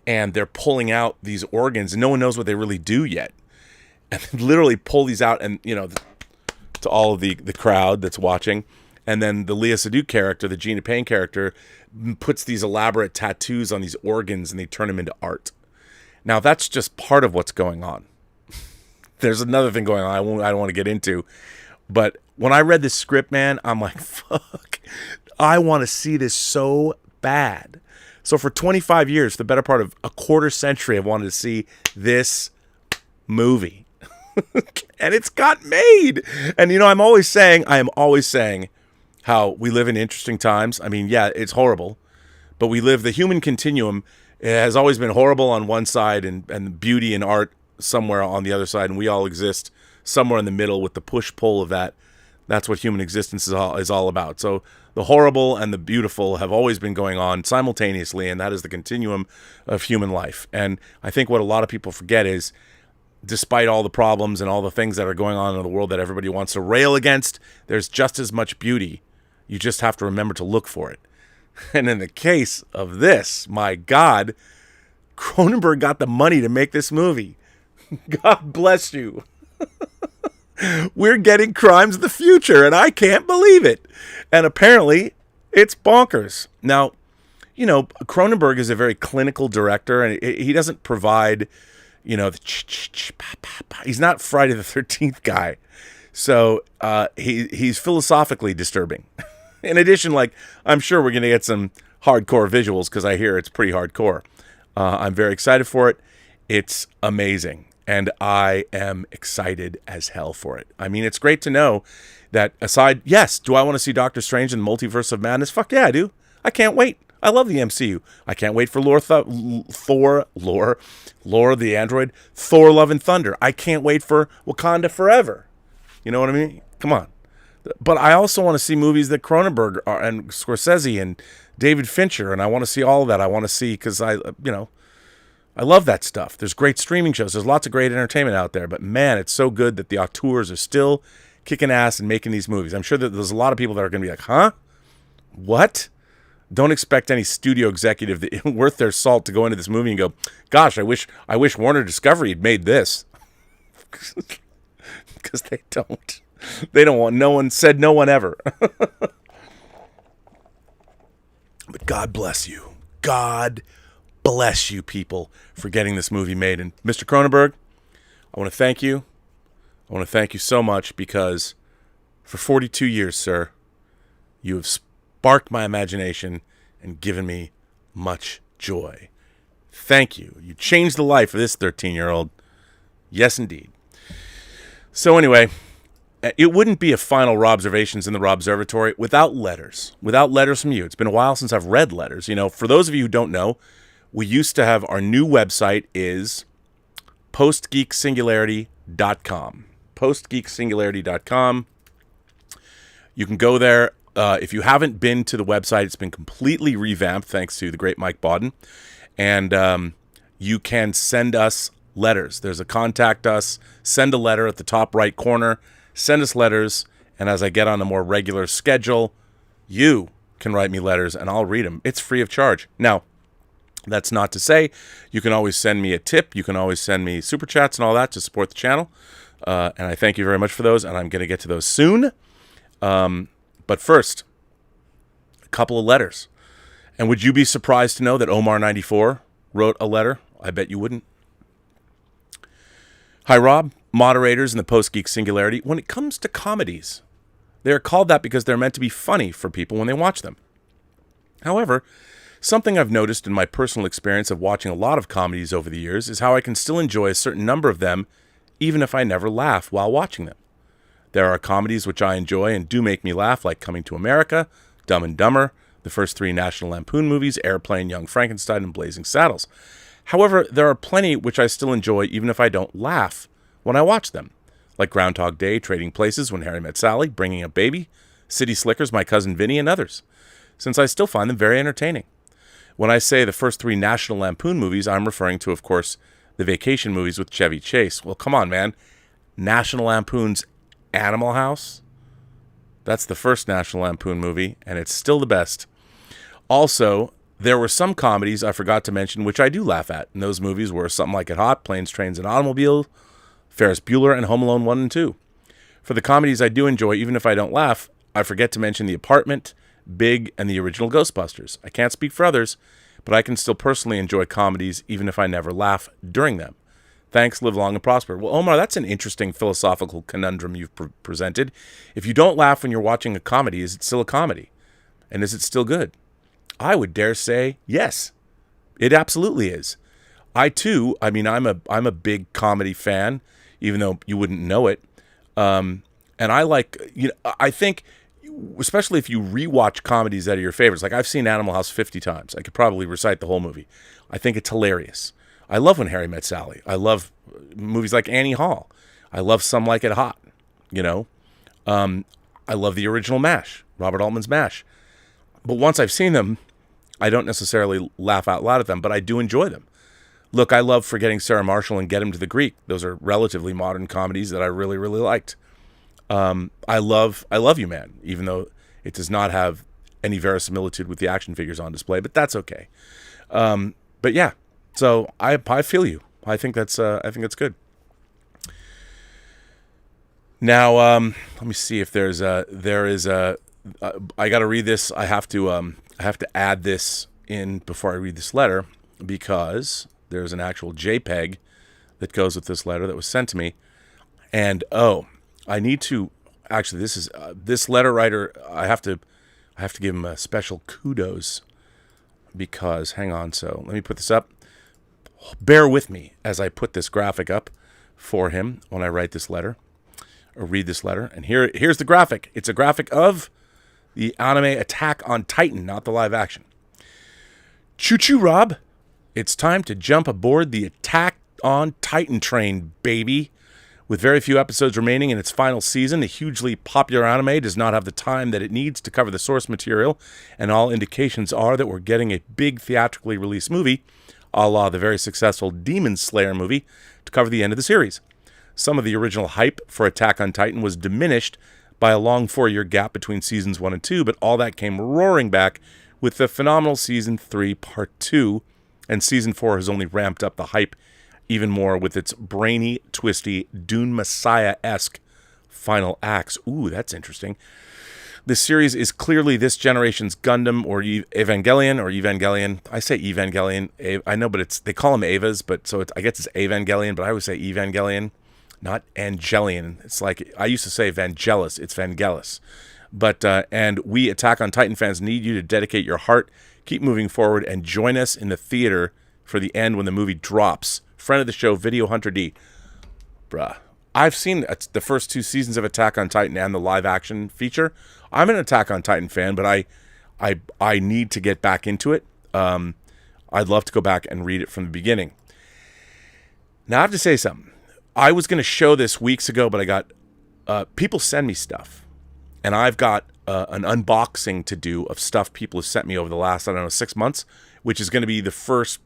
and they're pulling out these organs, and no one knows what they really do yet. And literally pull these out, and, you know, to all of the crowd that's watching. And then the Léa Seydoux character, the Gina Payne character, puts these elaborate tattoos on these organs, and they turn them into art. Now, that's just part of what's going on. There's another thing going on I don't want to get into. But when I read this script, man, I'm like, fuck, I want to see this so bad. So for 25 years, the better part of a quarter century, I've wanted to see this movie. And it's got made. And, you know, I am always saying how we live in interesting times. I mean, yeah, it's horrible, but we live, the human continuum has always been horrible on one side and beauty and art somewhere on the other side. And we all exist somewhere in the middle with the push-pull of that. That's what human existence is all about. So the horrible and the beautiful have always been going on simultaneously, and that is the continuum of human life. And I think what a lot of people forget is, despite all the problems and all the things that are going on in the world that everybody wants to rail against, there's just as much beauty. You just have to remember to look for it. And in the case of this, my God, Cronenberg got the money to make this movie. God bless you. We're getting crimes of the future, and I can't believe it. And apparently, it's bonkers. Now, you know, Cronenberg is a very clinical director, and he doesn't provide, you know, he's not Friday the 13th guy. So he's philosophically disturbing. In addition, like, I'm sure we're going to get some hardcore visuals because I hear it's pretty hardcore. I'm very excited for it. It's amazing. And I am excited as hell for it. I mean, it's great to know that aside, yes, do I want to see Doctor Strange in the Multiverse of Madness? Fuck yeah, I do. I can't wait. I love the MCU. I can't wait for Lore the Android, Thor Love and Thunder. I can't wait for Wakanda Forever. You know what I mean? Come on. But I also want to see movies that Cronenberg and Scorsese and David Fincher, and I want to see all of that. I want to see, because I love that stuff. There's great streaming shows. There's lots of great entertainment out there. But man, it's so good that the auteurs are still kicking ass and making these movies. I'm sure that there's a lot of people that are going to be like, huh? What? Don't expect any studio executive that worth their salt to go into this movie and go, gosh, I wish Warner Discovery had made this. Because they don't. They don't want, no one said no one ever. But God bless you. God bless you, people, for getting this movie made. And Mr. Cronenberg, I want to thank you. I want to thank you so much, because for 42 years, sir, you have sparked my imagination and given me much joy. Thank you. You changed the life of this 13-year-old. Yes, indeed. So anyway, it wouldn't be a final Robservations in the Robservatory without letters from you. It's been a while since I've read letters. You know, for those of you who don't know, we used to have, our new website is postgeeksingularity.com. Postgeeksingularity.com. You can go there. If you haven't been to the website, it's been completely revamped thanks to the great Mike Bodden. And you can send us letters. There's a contact us, send a letter at the top right corner. Send us letters, and as I get on a more regular schedule, you can write me letters, and I'll read them. It's free of charge. Now, that's not to say you can always send me a tip. You can always send me super chats and all that to support the channel, and I thank you very much for those, and I'm going to get to those soon. But first, a couple of letters. And would you be surprised to know that Omar94 wrote a letter? I bet you wouldn't. Hi, Rob. Moderators in the Post-Geek Singularity. When it comes to comedies, they are called that because they're meant to be funny for people when they watch them. However, something I've noticed in my personal experience of watching a lot of comedies over the years is how I can still enjoy a certain number of them even if I never laugh while watching them. There are comedies which I enjoy and do make me laugh, like Coming to America, Dumb and Dumber, the first 3 National Lampoon movies, Airplane, Young Frankenstein, and Blazing Saddles. However, there are plenty which I still enjoy even if I don't laugh when I watch them, like Groundhog Day, Trading Places, When Harry Met Sally, Bringing Up Baby, City Slickers, My Cousin Vinny, and others, since I still find them very entertaining. When I say the first 3 National Lampoon movies, I'm referring to, of course, the vacation movies with Chevy Chase. Well, come on, man. National Lampoon's Animal House? That's the first National Lampoon movie, and it's still the best. Also, there were some comedies I forgot to mention which I do laugh at, and those movies were Something Like It Hot, Planes, Trains, and Automobiles, Ferris Bueller, and Home Alone 1 and 2. For the comedies I do enjoy, even if I don't laugh, I forget to mention The Apartment, Big, and the original Ghostbusters. I can't speak for others, but I can still personally enjoy comedies even if I never laugh during them. Thanks, live long and prosper. Well, Omar, that's an interesting philosophical conundrum you've presented. If you don't laugh when you're watching a comedy, is it still a comedy? And is it still good? I would dare say yes. It absolutely is. I too, I mean, I'm a big comedy fan, even though you wouldn't know it. And I like, you know, I think, especially if you rewatch comedies that are your favorites, like I've seen Animal House 50 times. I could probably recite the whole movie. I think it's hilarious. I love When Harry Met Sally. I love movies like Annie Hall. I love Some Like It Hot, you know. I love the original MASH, Robert Altman's MASH. But once I've seen them, I don't necessarily laugh out loud at them, but I do enjoy them. Look, I love Forgetting Sarah Marshall and Get Him to the Greek. Those are relatively modern comedies that I really, really liked. I love You Man, even though it does not have any verisimilitude with the action figures on display, but that's okay. But yeah, so I feel you. I think that's good. Now, let me see if there is a. I got to read this. I have to add this in before I read this letter because there's an actual JPEG that goes with this letter that was sent to me, and I need to actually. This is this letter writer. I have to give him a special kudos because hang on. So let me put this up. Bear with me as I put this graphic up for him when I write this letter. Or read this letter. And here's the graphic. It's a graphic of the anime Attack on Titan, not the live action. Choo-choo, Rob. It's time to jump aboard the Attack on Titan train, baby. With very few episodes remaining in its final season, the hugely popular anime does not have the time that it needs to cover the source material, and all indications are that we're getting a big theatrically released movie, a la the very successful Demon Slayer movie, to cover the end of the series. Some of the original hype for Attack on Titan was diminished by a long 4-year gap between seasons 1 and 2, but all that came roaring back with the phenomenal Season 3 Part 2, and Season 4 has only ramped up the hype even more with its brainy, twisty, Dune Messiah-esque final acts. Ooh, that's interesting. This series is clearly this generation's Gundam or Evangelion. I say Evangelion. I know, but they call them Evas, but so I guess it's Evangelion, but I always say Evangelion. Not Angelion. It's like, I used to say Vangelis. It's Vangelis. But, and we Attack on Titan fans need you to dedicate your heart, keep moving forward, and join us in the theater for the end when the movie drops. Friend of the show, Video Hunter D. Bruh. I've seen the first 2 seasons of Attack on Titan and the live action feature. I'm an Attack on Titan fan, but I need to get back into it. I'd love to go back and read it from the beginning. Now, I have to say something. I was going to show this weeks ago, but I got people send me stuff, and I've got an unboxing to do of stuff people have sent me over the last 6 months, which is going to be the first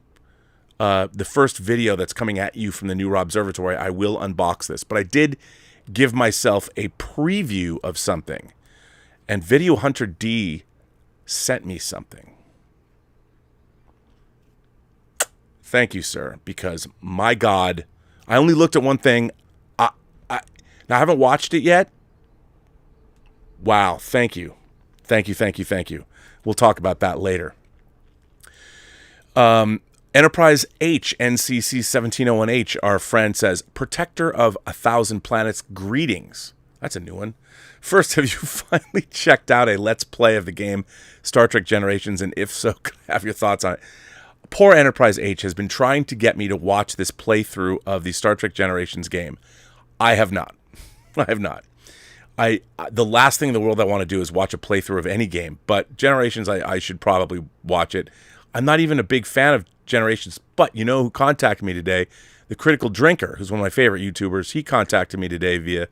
video that's coming at you from the new Robservatory. I will unbox this, but I did give myself a preview of something, and Video Hunter D sent me something. Thank you, sir, because my God. I only looked at one thing. Now, I haven't watched it yet. Wow. Thank you. Thank you. We'll talk about that later. Enterprise H, NCC 1701H, our friend says, Protector of 1,000 Planets, greetings. That's a new one. First, have you finally checked out a Let's Play of the game Star Trek Generations? And if so, could I have your thoughts on it? Poor Enterprise H has been trying to get me to watch this playthrough of the Star Trek Generations game. I have not. The last thing in the world I want to do is watch a playthrough of any game, but Generations, I should probably watch it. I'm not even a big fan of Generations, but you know who contacted me today? The Critical Drinker, who's one of my favorite YouTubers. He contacted me today via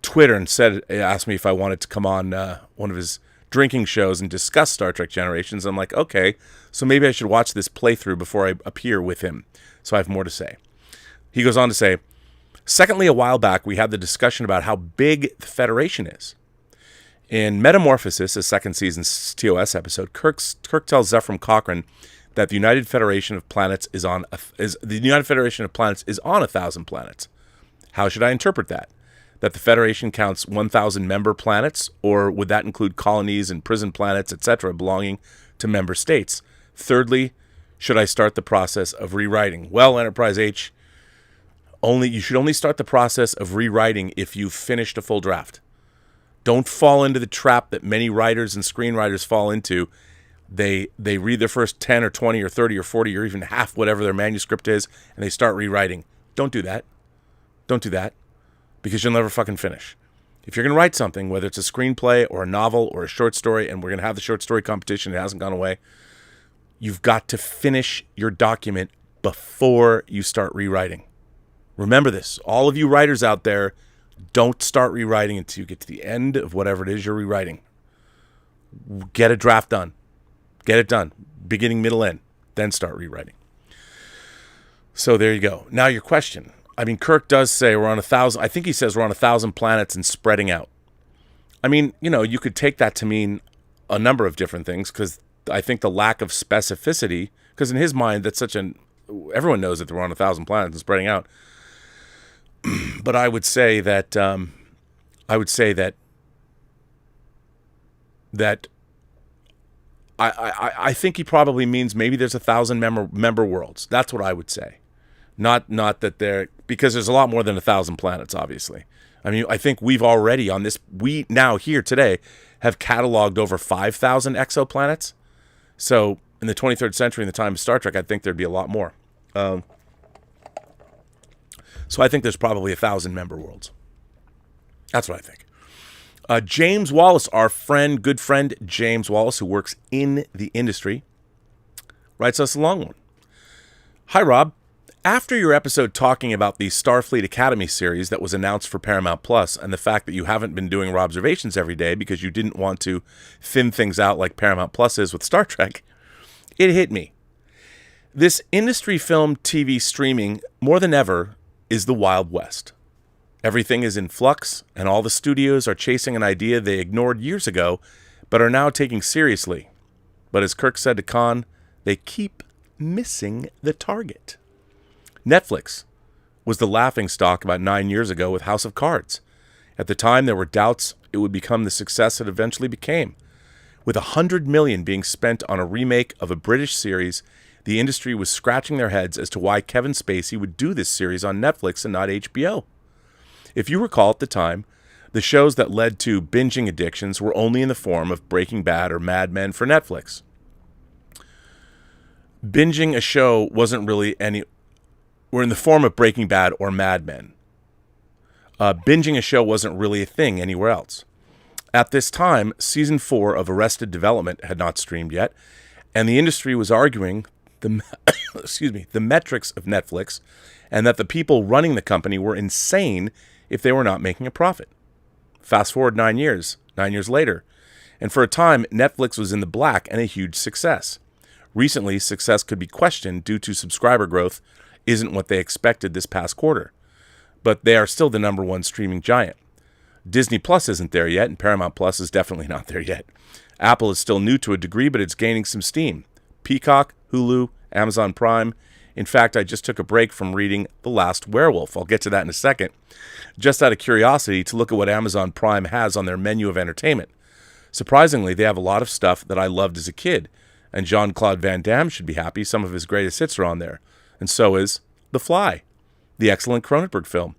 Twitter and asked me if I wanted to come on one of his drinking shows and discuss Star Trek Generations. I'm like, okay, so maybe I should watch this playthrough before I appear with him. So I have more to say. He goes on to say, secondly, a while back, we had the discussion about how big the Federation is. In Metamorphosis, a second season's TOS episode, Kirk tells Zephram Cochrane that the United Federation of Planets is on 1,000 planets. How should I interpret that? That the Federation counts 1,000 member planets, or would that include colonies and prison planets, etc., belonging to member states? Thirdly, should I start the process of rewriting? Well, Enterprise H, you should only start the process of rewriting if you've finished a full draft. Don't fall into the trap that many writers and screenwriters fall into. They read their first 10 or 20 or 30 or 40 or even half whatever their manuscript is, and they start rewriting. Don't do that. Because you'll never fucking finish. If you're going to write something, whether it's a screenplay or a novel or a short story, and we're going to have the short story competition, it hasn't gone away, you've got to finish your document before you start rewriting. Remember this. All of you writers out there, don't start rewriting until you get to the end of whatever it is you're rewriting. Get a draft done. Get it done. Beginning, middle, end. Then start rewriting. So there you go. Now your question. I mean, Kirk does say we're on 1,000. I think he says we're on 1,000 planets and spreading out. I mean, you could take that to mean a number of different things, because I think the lack of specificity, because in his mind, that's everyone knows that we're on 1,000 planets and spreading out. But I would say that I would say that I think he probably means maybe there's 1,000 member worlds. That's what I would say. Not that there, because there's a lot more than 1,000 planets, obviously. I mean, I think we've already we now here today have cataloged over 5,000 exoplanets. So in the 23rd century, in the time of Star Trek, I think there'd be a lot more. So I think there's probably 1,000 member worlds. That's what I think. James Wallace, our good friend James Wallace, who works in the industry, writes us a long one. Hi, Rob. After your episode talking about the Starfleet Academy series that was announced for Paramount Plus and the fact that you haven't been doing Robservations every day because you didn't want to thin things out like Paramount Plus is with Star Trek, it hit me. This industry film TV streaming, more than ever, is the Wild West. Everything is in flux, and all the studios are chasing an idea they ignored years ago, but are now taking seriously. But as Kirk said to Khan, they keep missing the target. Netflix was the laughingstock about 9 years ago with House of Cards. At the time, there were doubts it would become the success it eventually became. With $100 million being spent on a remake of a British series, the industry was scratching their heads as to why Kevin Spacey would do this series on Netflix and not HBO. If you recall at the time, the shows that led to binging addictions were only in the form of Breaking Bad or Mad Men for Netflix. Binging a show were in the form of Breaking Bad or Mad Men. Binging a show wasn't really a thing anywhere else. At this time, Season 4 of Arrested Development had not streamed yet, and the industry was arguing the metrics of Netflix and that the people running the company were insane if they were not making a profit. Fast forward 9 years later, and for a time, Netflix was in the black and a huge success. Recently, success could be questioned due to subscriber growth isn't what they expected this past quarter, but they are still the number one streaming giant. Disney Plus isn't there yet, and Paramount Plus is definitely not there yet. Apple is still new to a degree, but it's gaining some steam. Peacock, Hulu, Amazon Prime. In fact, I just took a break from reading The Last Werewolf. I'll get to that in a second. Just out of curiosity to look at what Amazon Prime has on their menu of entertainment. Surprisingly, they have a lot of stuff that I loved as a kid, and Jean-Claude Van Damme should be happy. Some of his greatest hits are on there. And so is The Fly, the excellent Cronenberg film.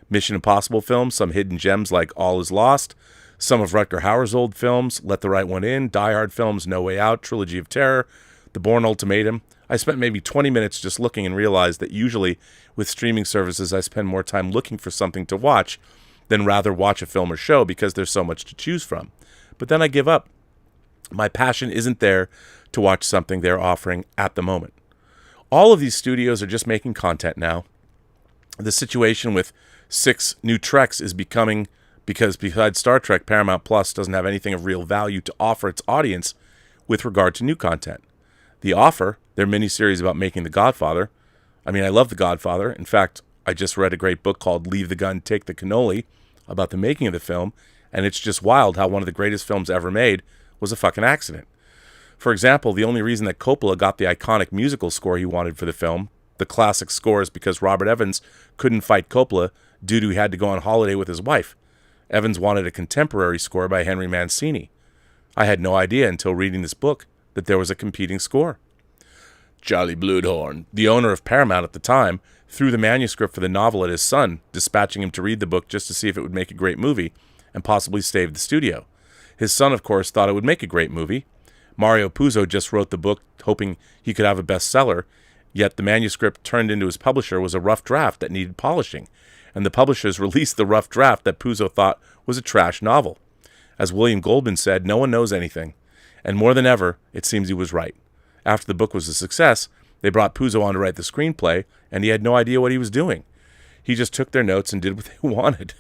Mission Impossible films, some hidden gems like All Is Lost, some of Rutger Hauer's old films, Let the Right One In, Die Hard films, No Way Out, Trilogy of Terror, The Bourne Ultimatum. I spent maybe 20 minutes just looking and realized that usually with streaming services I spend more time looking for something to watch than rather watch a film or show because there's so much to choose from. But then I give up. My passion isn't there to watch something they're offering at the moment. All of these studios are just making content now. The situation with 6 new Treks is becoming, because besides Star Trek, Paramount Plus doesn't have anything of real value to offer its audience with regard to new content. The Offer, their miniseries about making The Godfather. I mean, I love The Godfather. In fact, I just read a great book called Leave the Gun, Take the Cannoli about the making of the film, and it's just wild how one of the greatest films ever made was a fucking accident. For example, the only reason that Coppola got the iconic musical score he wanted for the film, the classic score, is because Robert Evans couldn't fight Coppola due to he had to go on holiday with his wife. Evans wanted a contemporary score by Henry Mancini. I had no idea until reading this book that there was a competing score. Charlie Bluedhorn, the owner of Paramount at the time, threw the manuscript for the novel at his son, dispatching him to read the book just to see if it would make a great movie and possibly save the studio. His son, of course, thought it would make a great movie. Mario Puzo just wrote the book hoping he could have a bestseller, yet the manuscript turned into his publisher was a rough draft that needed polishing, and the publishers released the rough draft that Puzo thought was a trash novel. As William Goldman said, no one knows anything, and more than ever, it seems he was right. After the book was a success, they brought Puzo on to write the screenplay, and he had no idea what he was doing. He just took their notes and did what they wanted.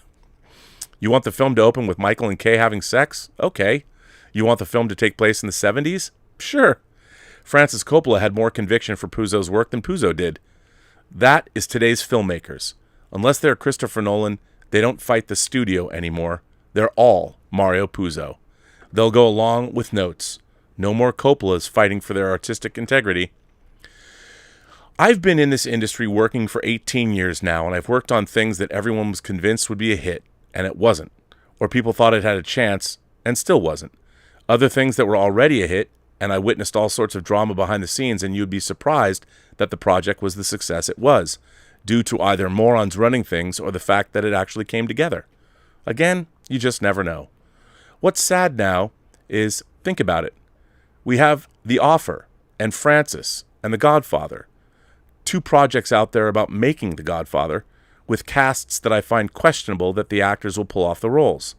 You want the film to open with Michael and Kay having sex? Okay. You want the film to take place in the 70s? Sure. Francis Coppola had more conviction for Puzo's work than Puzo did. That is today's filmmakers. Unless they're Christopher Nolan, they don't fight the studio anymore. They're all Mario Puzo. They'll go along with notes. No more Coppolas fighting for their artistic integrity. I've been in this industry working for 18 years now, and I've worked on things that everyone was convinced would be a hit, and it wasn't. or people thought it had a chance and still wasn't. Other things that were already a hit, and I witnessed all sorts of drama behind the scenes, and you'd be surprised that the project was the success it was, due to either morons running things or the fact that it actually came together. Again, you just never know. What's sad now is, think about it. We have The Offer and Francis and The Godfather. 2 projects out there about making The Godfather, with casts that I find questionable that the actors will pull off the roles.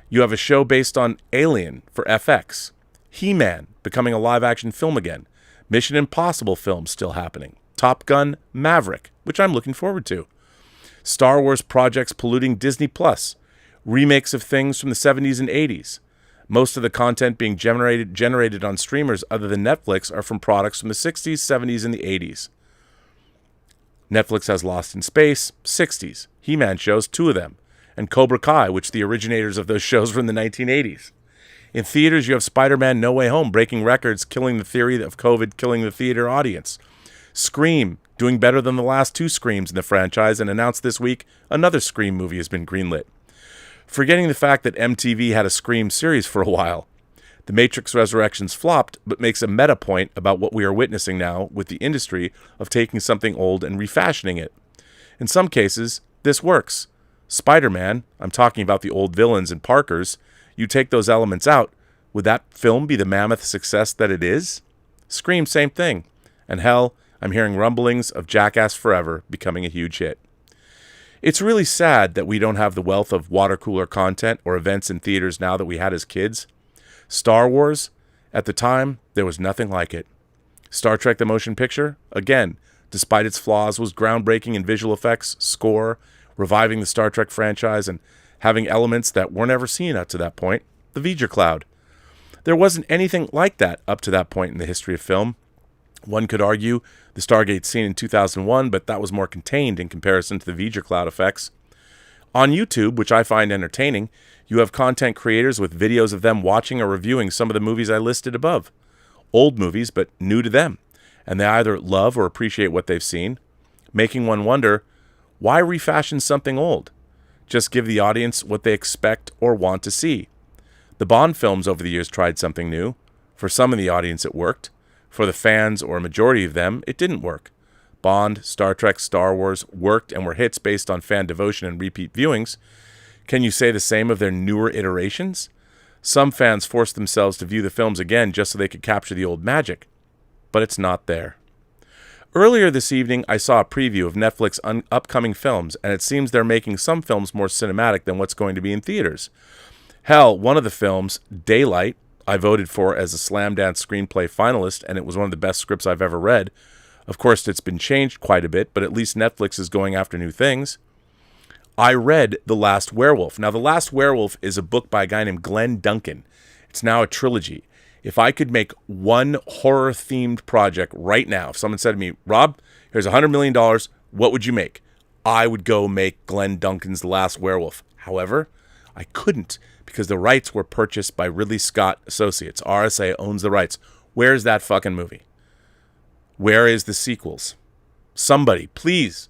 You have a show based on Alien for FX. He-Man becoming a live-action film again. Mission Impossible films still happening. Top Gun Maverick, which I'm looking forward to. Star Wars projects polluting Disney+. Remakes of things from the 70s and 80s. Most of the content being generated on streamers other than Netflix are from products from the 60s, 70s, and the 80s. Netflix has Lost in Space, 60s. He-Man shows, 2 of them. And Cobra Kai, which the originators of those shows were in the 1980s. In theaters, you have Spider-Man No Way Home breaking records, killing the theory of COVID killing the theater audience. Scream, doing better than the last 2 Screams in the franchise, and announced this week another Scream movie has been greenlit. Forgetting the fact that MTV had a Scream series for a while. The Matrix Resurrections flopped, but makes a meta point about what we are witnessing now with the industry of taking something old and refashioning it. In some cases, this works. Spider-Man, I'm talking about the old villains and Parkers, you take those elements out, would that film be the mammoth success that it is? Scream, same thing. And hell, I'm hearing rumblings of Jackass Forever becoming a huge hit. It's really sad that we don't have the wealth of water cooler content or events in theaters now that we had as kids. Star Wars, at the time, there was nothing like it. Star Trek the Motion Picture, again, despite its flaws, was groundbreaking in visual effects, score, reviving the Star Trek franchise, and having elements that were never seen up to that point, the V'ger Cloud. There wasn't anything like that up to that point in the history of film. One could argue the Stargate scene in 2001, but that was more contained in comparison to the V'ger Cloud effects. On YouTube, which I find entertaining, you have content creators with videos of them watching or reviewing some of the movies I listed above. Old movies, but new to them. And they either love or appreciate what they've seen, making one wonder, why refashion something old? Just give the audience what they expect or want to see. The Bond films over the years tried something new. For some of the audience it worked. For the fans, or a majority of them, it didn't work. Bond, Star Trek, Star Wars worked and were hits based on fan devotion and repeat viewings. Can you say the same of their newer iterations? Some fans forced themselves to view the films again just so they could capture the old magic. But it's not there. Earlier this evening, I saw a preview of Netflix upcoming films, and it seems they're making some films more cinematic than what's going to be in theaters. Hell, one of the films, Daylight, I voted for as a Slam Dance Screenplay finalist, and it was one of the best scripts I've ever read. Of course, it's been changed quite a bit, but at least Netflix is going after new things. I read The Last Werewolf. Now, The Last Werewolf is a book by a guy named Glenn Duncan. It's now a trilogy. If I could make one horror-themed project right now, if someone said to me, Rob, here's $100 million, what would you make? I would go make Glenn Duncan's The Last Werewolf. However, I couldn't because the rights were purchased by Ridley Scott Associates. RSA owns the rights. Where's that fucking movie? Where is the sequels? Somebody, please,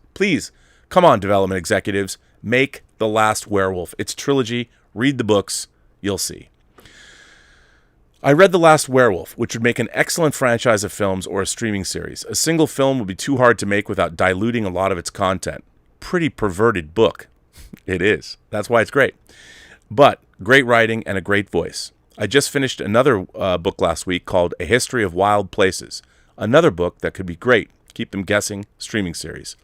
come on, development executives, make The Last Werewolf. It's trilogy. Read the books. You'll see. I read The Last Werewolf, which would make an excellent franchise of films or a streaming series. A single film would be too hard to make without diluting a lot of its content. Pretty perverted book. It is. That's why it's great. But great writing and a great voice. I just finished another book last week called A History of Wild Places. Another book that could be great. Keep them guessing. Streaming series.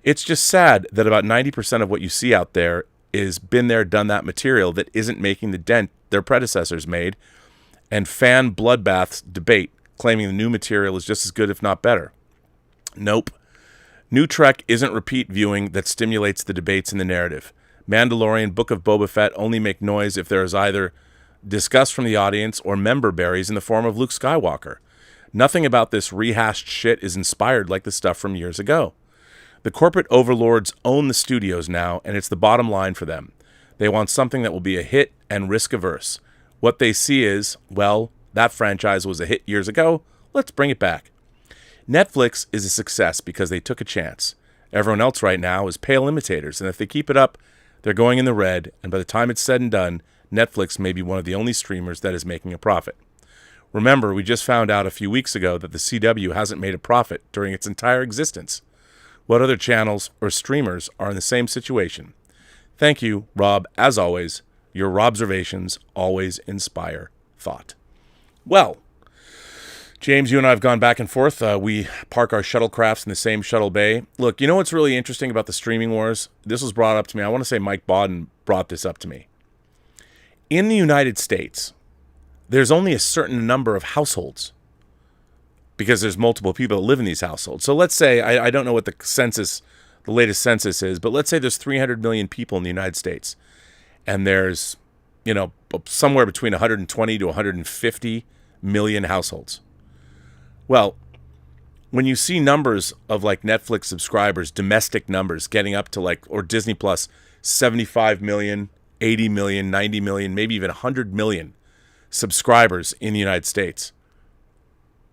It's just sad that about 90% of what you see out there is been there, done that material that isn't making the dent their predecessors made, and fan bloodbaths debate, claiming the new material is just as good if not better. Nope. New Trek isn't repeat viewing that stimulates the debates in the narrative. Mandalorian, Book of Boba Fett only make noise if there is either disgust from the audience or member berries in the form of Luke Skywalker. Nothing about this rehashed shit is inspired like the stuff from years ago. The corporate overlords own the studios now, and it's the bottom line for them. They want something that will be a hit and risk-averse. What they see is, well, that franchise was a hit years ago, let's bring it back. Netflix is a success because they took a chance. Everyone else right now is pale imitators, and if they keep it up, They're going in the red, and by the time it's said and done, Netflix may be one of the only streamers that is making a profit. Remember, we just found out a few weeks ago that the CW hasn't made a profit during its entire existence. What other channels or streamers are in the same situation? Thank you, Rob. As always, your Robservations always inspire thought. Well, James, you and I have gone back and forth. We park our shuttlecrafts in the same shuttle bay. Look, you know what's really interesting about the streaming wars? This was brought up to me. I want to say Mike Bodden brought this up to me. In the United States, there's only a certain number of households because there's multiple people that live in these households. So let's say, I don't know what the latest census is, but let's say there's 300 million people in the United States. And there's, somewhere between 120 to 150 million households. Well, when you see numbers of like Netflix subscribers, domestic numbers getting up to or Disney Plus, 75 million, 80 million, 90 million, maybe even 100 million subscribers in the United States,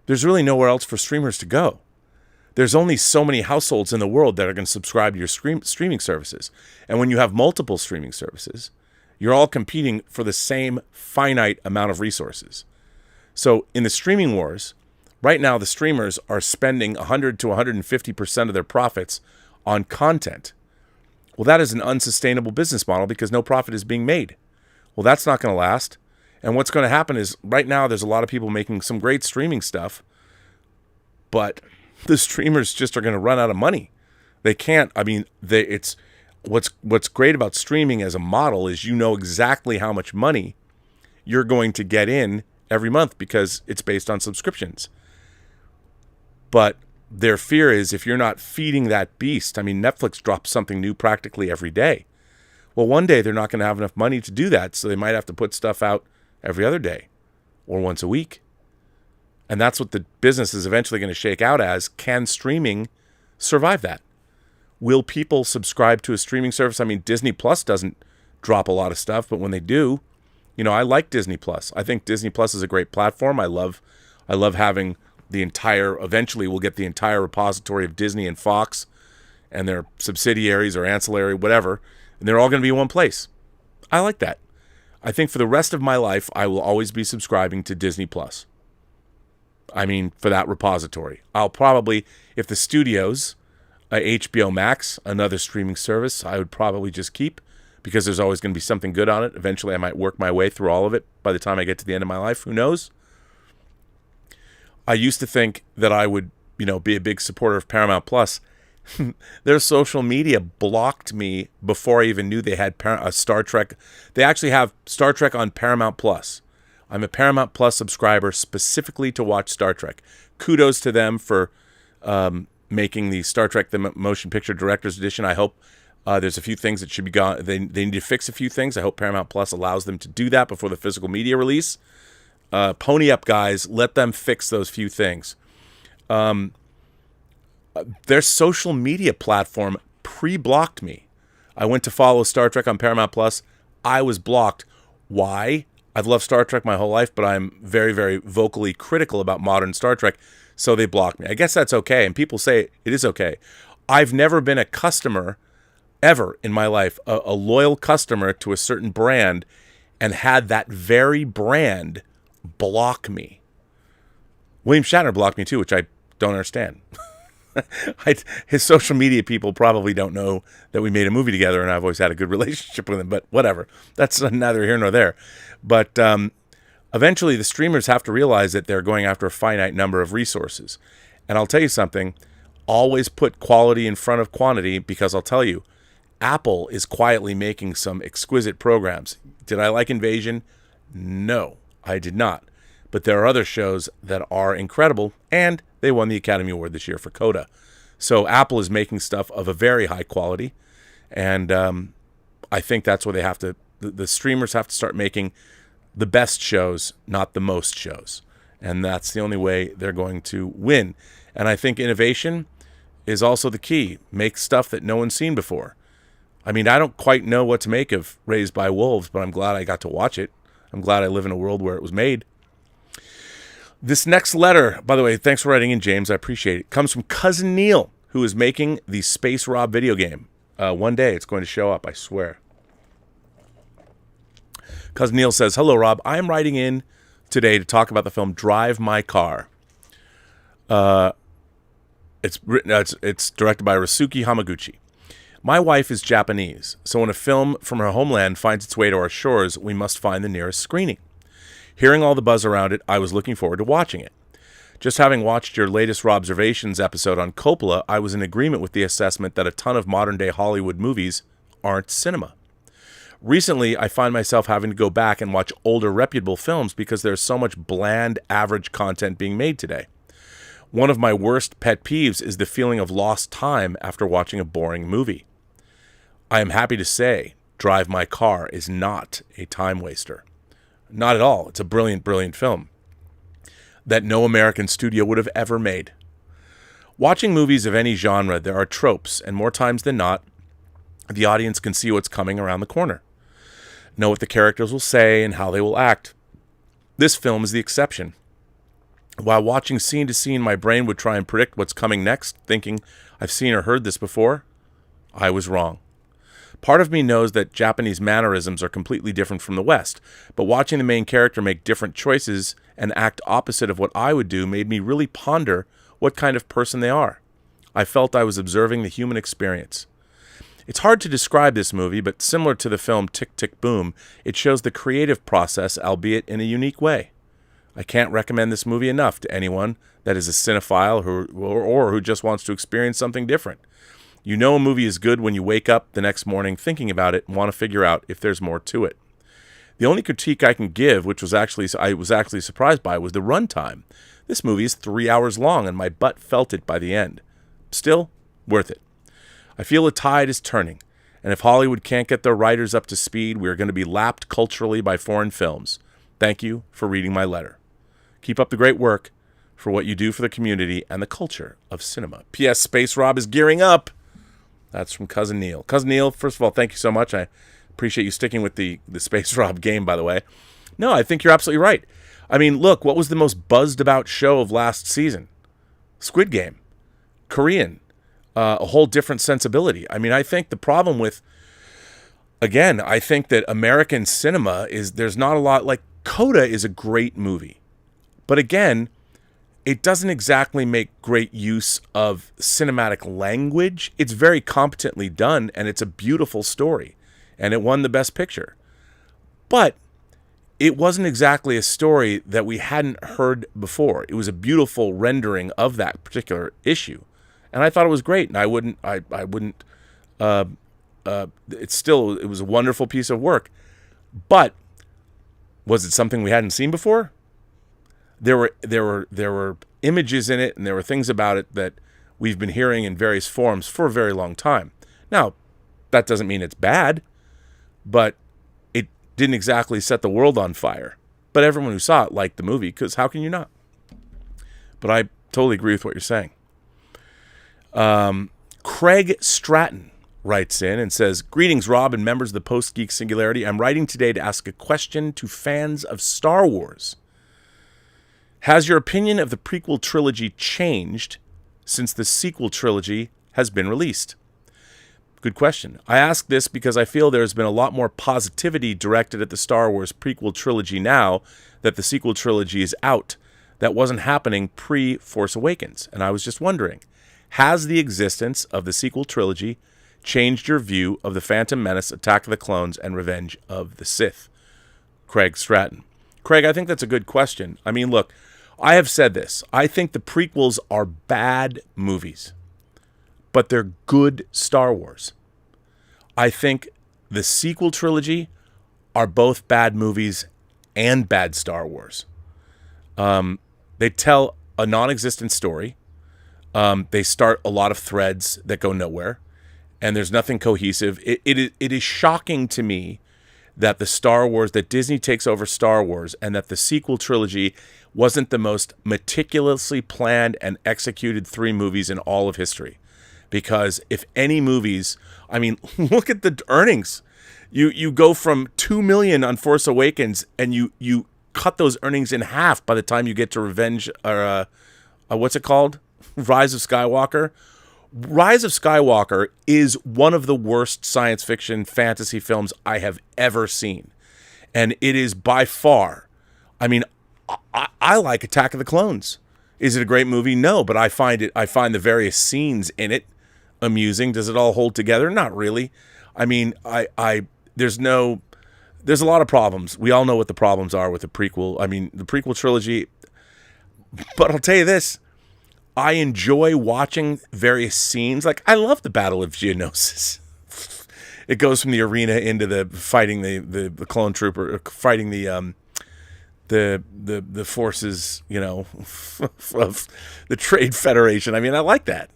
there's really nowhere else for streamers to go. There's only so many households in the world that are going to subscribe to your streaming services. And when you have multiple streaming services, you're all competing for the same finite amount of resources. So in the streaming wars, right now the streamers are spending 100 to 150% of their profits on content. Well, that is an unsustainable business model because no profit is being made. Well, that's not going to last. And what's going to happen is right now there's a lot of people making some great streaming stuff, but the streamers just are going to run out of money. They can't. I mean, it's what's great about streaming as a model is you know exactly how much money you're going to get in every month because it's based on subscriptions. But their fear is if you're not feeding that beast, I mean, Netflix drops something new practically every day. Well, one day they're not going to have enough money to do that, so they might have to put stuff out every other day or once a week. And that's what the business is eventually going to shake out as. Can streaming survive that? Will people subscribe to a streaming service? I mean, Disney Plus doesn't drop a lot of stuff, but when they do, I like Disney Plus. I think Disney Plus is a great platform. I love having eventually we'll get the entire repository of Disney and Fox and their subsidiaries or ancillary, whatever, and they're all going to be in one place. I like that. I think for the rest of my life, I will always be subscribing to Disney Plus. I mean, for that repository. I'll probably, if the studios, HBO Max, another streaming service, I would probably just keep because there's always going to be something good on it. Eventually, I might work my way through all of it by the time I get to the end of my life. Who knows? I used to think that I would, be a big supporter of Paramount Plus. Their social media blocked me before I even knew they had Star Trek. They actually have Star Trek on Paramount Plus. I'm a Paramount Plus subscriber specifically to watch Star Trek. Kudos to them for making the Star Trek the Motion Picture Director's Edition. I hope there's a few things that should be gone. They need to fix a few things. I hope Paramount Plus allows them to do that before the physical media release. Pony up, guys. Let them fix those few things. Their social media platform pre-blocked me. I went to follow Star Trek on Paramount Plus. I was blocked. Why? I've loved Star Trek my whole life, but I'm very, very vocally critical about modern Star Trek, so they blocked me. I guess that's okay, and people say it is okay. I've never been a customer ever in my life, a loyal customer to a certain brand, and had that very brand block me. William Shatner blocked me too, which I don't understand. His social media people probably don't know that we made a movie together and I've always had a good relationship with him, but whatever. That's neither here nor there. But eventually the streamers have to realize that they're going after a finite number of resources. And I'll tell you something, always put quality in front of quantity, because I'll tell you, Apple is quietly making some exquisite programs. Did I like Invasion? No, I did not. But there are other shows that are incredible, and they won the Academy Award this year for Coda. So Apple is making stuff of a very high quality, and I think that's where they have to, the streamers have to start making the best shows, not the most shows. And that's the only way they're going to win. And I think innovation is also the key. Make stuff that no one's seen before. I mean, I don't quite know what to make of Raised by Wolves, but I'm glad I got to watch it. I'm glad I live in a world where it was made. This next letter, by the way, thanks for writing in, James. I appreciate it. Comes from Cousin Neil, who is making the Space Rob video game. One day it's going to show up, I swear. Cousin Neil says, hello, Rob. I am writing in today to talk about the film Drive My Car. It's directed by Ryusuke Hamaguchi. My wife is Japanese, so when a film from her homeland finds its way to our shores, we must find the nearest screening. Hearing all the buzz around it, I was looking forward to watching it. Just having watched your latest Robservations episode on Coppola, I was in agreement with the assessment that a ton of modern-day Hollywood movies aren't cinema. Recently, I find myself having to go back and watch older reputable films because there's so much bland, average content being made today. One of my worst pet peeves is the feeling of lost time after watching a boring movie. I am happy to say Drive My Car is not a time waster. Not at all. It's a brilliant, brilliant film that no American studio would have ever made. Watching movies of any genre, there are tropes, and more times than not, the audience can see what's coming around the corner, know what the characters will say and how they will act. This film is the exception. While watching scene to scene, my brain would try and predict what's coming next, thinking, I've seen or heard this before. I was wrong. Part of me knows that Japanese mannerisms are completely different from the West, but watching the main character make different choices and act opposite of what I would do made me really ponder what kind of person they are. I felt I was observing the human experience. It's hard to describe this movie, but similar to the film Tick, Tick, Boom, it shows the creative process, albeit in a unique way. I can't recommend this movie enough to anyone that is a cinephile or who just wants to experience something different. You know a movie is good when you wake up the next morning thinking about it and want to figure out if there's more to it. The only critique I can give, which I was actually surprised by, was the runtime. This movie is 3 hours long, and my butt felt it by the end. Still, worth it. I feel the tide is turning, and if Hollywood can't get their writers up to speed, we are going to be lapped culturally by foreign films. Thank you for reading my letter. Keep up the great work for what you do for the community and the culture of cinema. P.S. Space Rob is gearing up. That's from Cousin Neil. Cousin Neil, first of all, thank you so much. I appreciate you sticking with the Space Rob game, by the way. No, I think you're absolutely right. I mean, look, what was the most buzzed about show of last season? Squid Game. Korean. A whole different sensibility. I mean, I think the problem with, again, I think that American cinema is, there's not a lot, like Coda is a great movie. But again, it doesn't exactly make great use of cinematic language. It's very competently done, and it's a beautiful story. And it won the Best Picture. But it wasn't exactly a story that we hadn't heard before. It was a beautiful rendering of that particular issue. And I thought it was great. And it was a wonderful piece of work. But was it something we hadn't seen before? There were images in it, and there were things about it that we've been hearing in various forms for a very long time. Now, that doesn't mean it's bad, but it didn't exactly set the world on fire. But everyone who saw it liked the movie, because how can you not? But I totally agree with what you're saying. Craig Stratton writes in and says, greetings, Rob, and members of the Post-Geek Singularity. I'm writing today to ask a question to fans of Star Wars. Has your opinion of the prequel trilogy changed since the sequel trilogy has been released? Good question. I ask this because I feel there's been a lot more positivity directed at the Star Wars prequel trilogy now that the sequel trilogy is out. That wasn't happening pre-Force Awakens. And I was just wondering, has the existence of the sequel trilogy changed your view of The Phantom Menace, Attack of the Clones, and Revenge of the Sith? Craig Stratton. Craig, I think that's a good question. I mean, look, I have said this. I think the prequels are bad movies, but they're good Star Wars. I think the sequel trilogy are both bad movies and bad Star Wars. They tell a non-existent story. They start a lot of threads that go nowhere, and there's nothing cohesive. It is shocking to me that that Disney takes over Star Wars, and that the sequel trilogy wasn't the most meticulously planned and executed 3 movies in all of history. Because if any movies, I mean, look at the earnings. You go from 2 million on Force Awakens, and you cut those earnings in half by the time you get to Revenge, or what's it called? Rise of Skywalker. Rise of Skywalker is one of the worst science fiction fantasy films I have ever seen. And it is by far, I mean, I like Attack of the Clones. Is it a great movie? No, but I find the various scenes in it amusing. Does it all hold together? Not really. I mean, there's a lot of problems. We all know what the problems are with the prequel. I mean, the prequel trilogy, but I'll tell you this, I enjoy watching various scenes. Like, I love the Battle of Geonosis. It goes from the arena into the fighting the clone trooper, fighting the forces, you know, of the Trade Federation. I mean, I like that.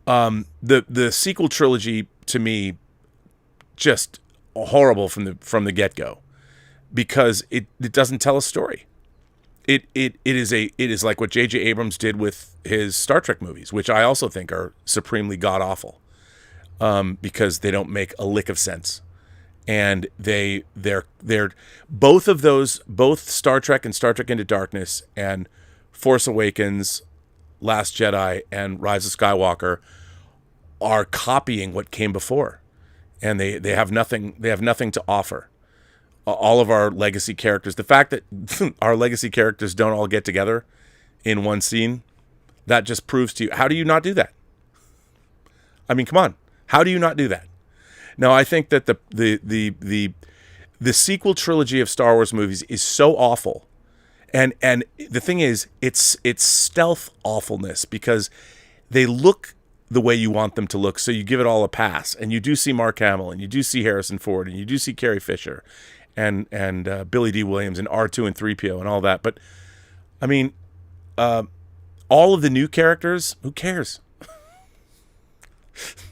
The sequel trilogy to me just horrible from the get-go, because it doesn't tell a story. It is like what J.J. Abrams did with his Star Trek movies, which I also think are supremely god-awful, because they don't make a lick of sense. And they're both of those, both Star Trek and Star Trek Into Darkness and Force Awakens, Last Jedi, and Rise of Skywalker are copying what came before, and they have nothing to offer. All of our legacy characters, the fact that our legacy characters don't all get together in one scene, that just proves to you, how do you not do that? I mean, come on, how do you not do that? Now, I think that the sequel trilogy of Star Wars movies is so awful, and the thing is, it's stealth awfulness, because they look the way you want them to look, so you give it all a pass, and you do see Mark Hamill, and you do see Harrison Ford, and you do see Carrie Fisher, and Billy D. Williams, and R2 and 3PO, and all that. But I mean, all of the new characters, who cares?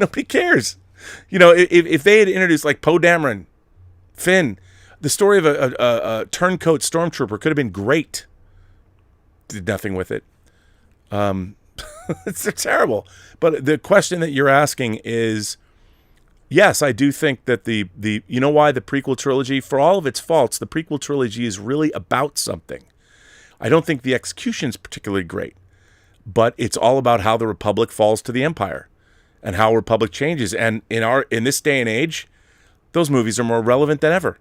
Nobody cares. You know, if they had introduced like Poe Dameron, Finn, the story of a turncoat stormtrooper could have been great. Did nothing with it. It's terrible. But the question that you're asking is, yes, I do think that the you know why the prequel trilogy, for all of its faults, the prequel trilogy is really about something. I don't think the execution's particularly great, but it's all about how the Republic falls to the Empire, and how Republic changes. And in this day and age, those movies are more relevant than ever.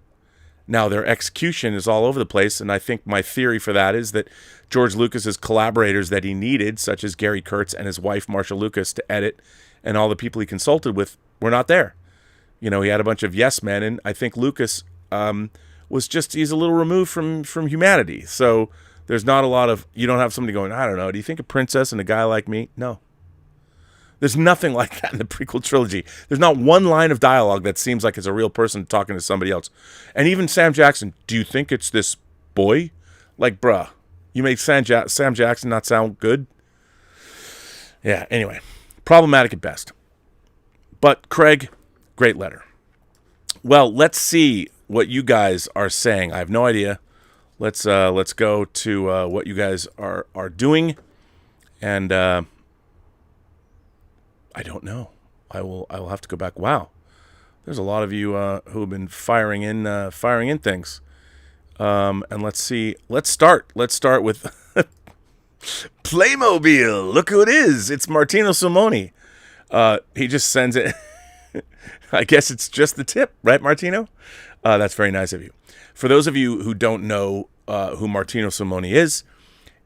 Now, their execution is all over the place, and I think my theory for that is that George Lucas's collaborators that he needed, such as Gary Kurtz and his wife Marsha Lucas, to edit, and all the people he consulted with, were not there. You know, he had a bunch of yes men, and I think Lucas he's a little removed from humanity. So there's not a lot of, you don't have somebody going, I don't know, do you think a princess and a guy like me? No. There's nothing like that in the prequel trilogy. There's not one line of dialogue that seems like it's a real person talking to somebody else. And even Sam Jackson, do you think it's this boy? Like, bruh, you make Sam Jackson not sound good? Yeah, anyway. Problematic at best. But, Craig, great letter. Well, let's see what you guys are saying. I have no idea. Let's go to what you guys are doing. And I don't know. I will have to go back. Wow, there's a lot of you who have been firing in things. And let's see. Let's start with Playmobil. Look who it is. It's Martino Simoni. He just sends it. I guess it's just the tip, right, Martino? That's very nice of you. For those of you who don't know who Martino Simoni is,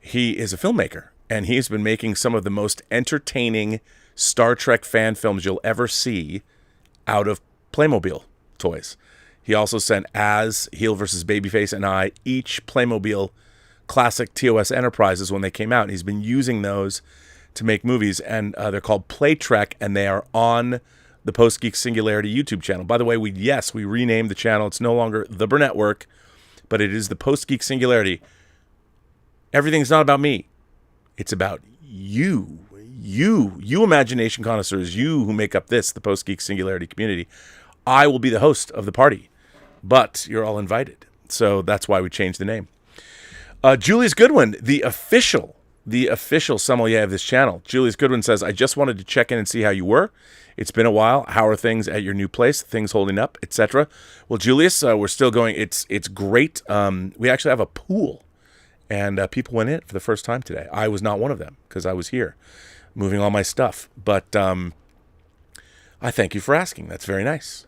he is a filmmaker, and he's been making some of the most entertaining Star Trek fan films you'll ever see out of Playmobil toys. He also sent As, Heel vs. Babyface, and I, each Playmobil classic TOS Enterprises when they came out. And he's been using those to make movies, and they're called Play Trek, and they are on the Post-Geek Singularity YouTube channel. By the way, we renamed the channel. It's no longer the Burnettwork, but it is the Post-Geek Singularity. Everything's not about me. It's about you imagination connoisseurs, you who make up the Post-Geek Singularity community. I will be the host of the party, but you're all invited. So that's why we changed the name. Julius Goodwin, the official sommelier of this channel. Julius Goodwin says, I just wanted to check in and see how you were. It's been a while. How are things at your new place? Things holding up, etc. Well, Julius, we're still going. It's great. We actually have a pool, and people went in it for the first time today. I was not one of them because I was here moving all my stuff. But I thank you for asking. That's very nice.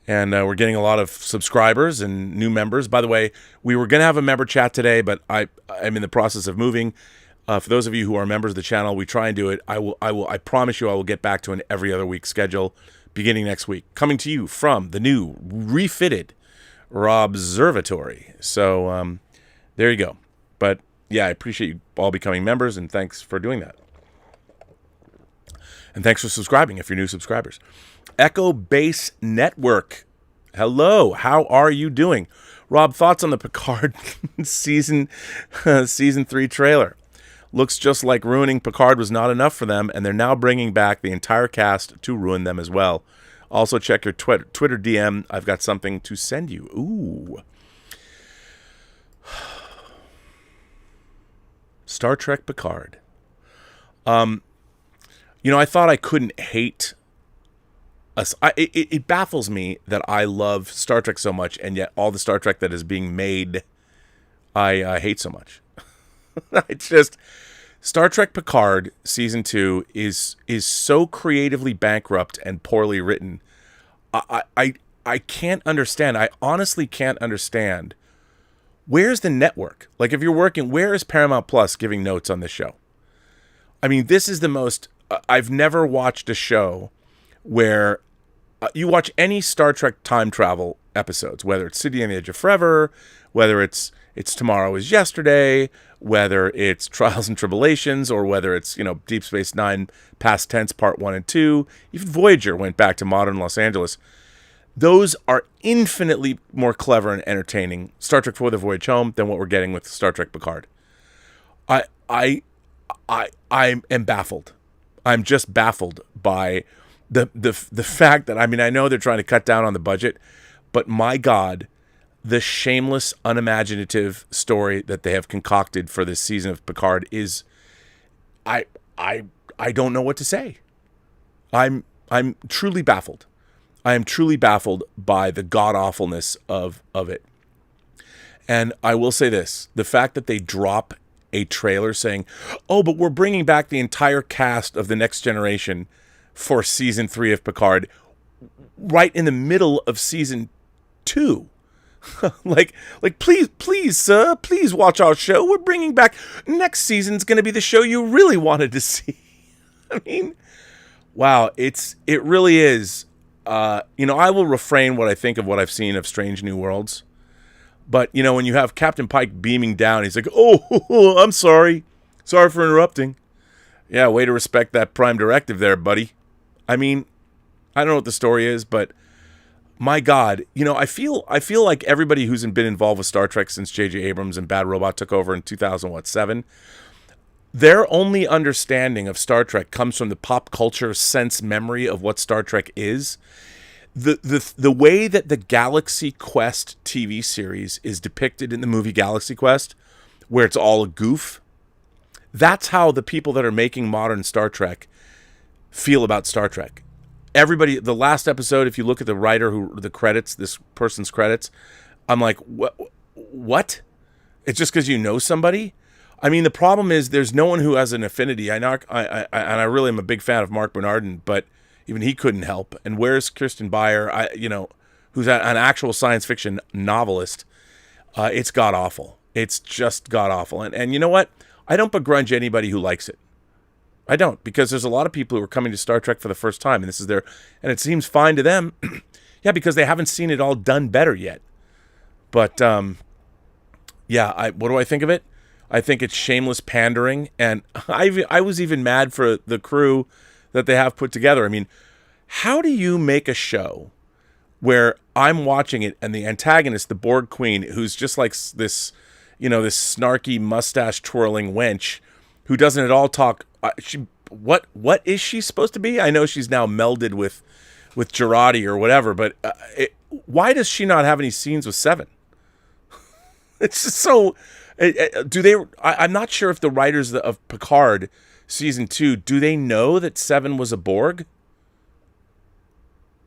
And we're getting a lot of subscribers and new members. By the way, we were going to have a member chat today, but I'm in the process of moving. For those of you who are members of the channel, we try and do it. I promise you I will get back to an every other week schedule beginning next week. Coming to you from the new refitted Robservatory. So there you go. But yeah, I appreciate you all becoming members, and thanks for doing that. And thanks for subscribing if you're new subscribers. Echo Base Network. Hello, how are you doing? Rob, thoughts on the Picard season 3 trailer? Looks just like ruining Picard was not enough for them, and they're now bringing back the entire cast to ruin them as well. Also, check your Twitter DM. I've got something to send you. Ooh. Star Trek Picard. I thought I couldn't hate us. It baffles me that I love Star Trek so much, and yet all the Star Trek that is being made, I hate so much. It's just Star Trek Picard season 2 is so creatively bankrupt and poorly written. I can't understand. I honestly can't understand. Where's the network? Like, if you're working, where is Paramount Plus giving notes on this show? I mean, this is the most. I've never watched a show where you watch any Star Trek time travel episodes, whether it's City on the Edge of Forever, whether it's Tomorrow is Yesterday, whether it's Trials and Tribulations, or whether it's, Deep Space Nine past tense part 1 and 2. Even Voyager went back to modern Los Angeles. Those are infinitely more clever and entertaining, Star Trek For the Voyage Home, than what we're getting with Star Trek Picard. I am baffled. I'm just baffled by the fact that, I know they're trying to cut down on the budget, but my God, the shameless, unimaginative story that they have concocted for this season of Picard is, I don't know what to say. I'm truly baffled. I am truly baffled by the god-awfulness of it. And I will say this, the fact that they drop a trailer saying, oh, but we're bringing back the entire cast of The Next Generation for season 3 of Picard right in the middle of season 2. like please, sir, please watch our show. We're bringing back, next season's going to be the show you really wanted to see. I mean, wow, it really is. I will refrain what I think of what I've seen of Strange New Worlds. But, when you have Captain Pike beaming down, he's like, oh, I'm sorry. Sorry for interrupting. Yeah, way to respect that prime directive there, buddy. I mean, I don't know what the story is, but my God, I feel like everybody who's been involved with Star Trek since J.J. Abrams and Bad Robot took over in 2007, their only understanding of Star Trek comes from the pop culture sense memory of what Star Trek is. The way that the Galaxy Quest TV series is depicted in the movie Galaxy Quest, where it's all a goof, that's how the people that are making modern Star Trek feel about Star Trek. Everybody, the last episode, if you look at the writer the credits, this person's credits, I'm like, what? It's just because you know somebody? I mean, the problem is there's no one who has an affinity. I really am a big fan of Mark Bernardin, but even he couldn't help. And where's Kirsten Beyer? Who's an actual science fiction novelist? It's god awful. It's just god awful. And you know what? I don't begrudge anybody who likes it. I don't, because there's a lot of people who are coming to Star Trek for the first time, and this is and it seems fine to them. Yeah, because they haven't seen it all done better yet. But yeah, what do I think of it? I think it's shameless pandering, and I was even mad for the crew that they have put together. I mean, how do you make a show where I'm watching it and the antagonist, the Borg Queen, who's just like this, this snarky mustache twirling wench who doesn't at all talk. What is she supposed to be? I know she's now melded with Girardi or whatever, but why does she not have any scenes with Seven? It's just so. I'm not sure if the writers of Picard season 2, do they know that Seven was a Borg?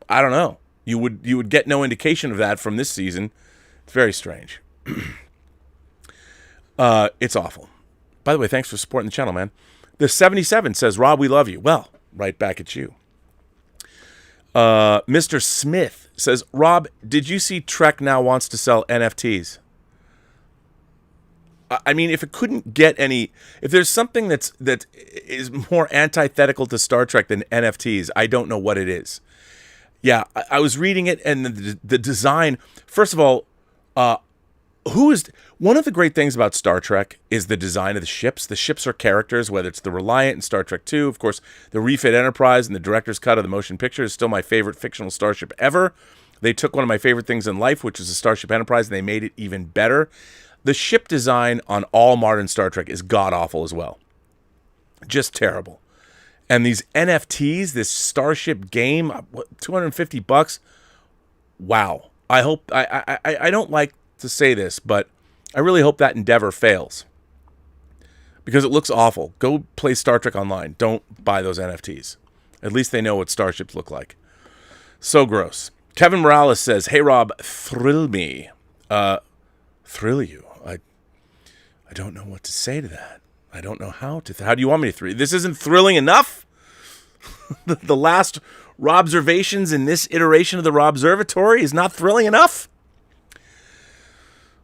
I don't know. You would get no indication of that from this season. It's very strange. It's awful. By the way, thanks for supporting the channel, man. The 77 says, Rob, we love you. Well, right back at you. Mr. Smith says, Rob, did you see Trek now wants to sell NFTs? I mean, if it couldn't get any, if there's something that is more antithetical to Star Trek than NFTs, I don't know what it is. Yeah, I was reading it, and the design. First of all, one of the great things about Star Trek is the design of the ships. The ships are characters, whether it's the Reliant in Star Trek II, of course, the refit Enterprise and the director's cut of the motion picture is still my favorite fictional starship ever. They took one of my favorite things in life, which is the Starship Enterprise, and they made it even better. The ship design on all modern Star Trek is god-awful as well. Just terrible. And these NFTs, this Starship game, $250? Wow. I hope, I don't like to say this, but I really hope that endeavor fails. Because it looks awful. Go play Star Trek Online. Don't buy those NFTs. At least they know what starships look like. So gross. Kevin Morales says, hey Rob, thrill me. Thrill you? I don't know what to say to that. I don't know how to. How do you want me to thrill? This isn't thrilling enough? The last Robservations in this iteration of the Robservatory is not thrilling enough?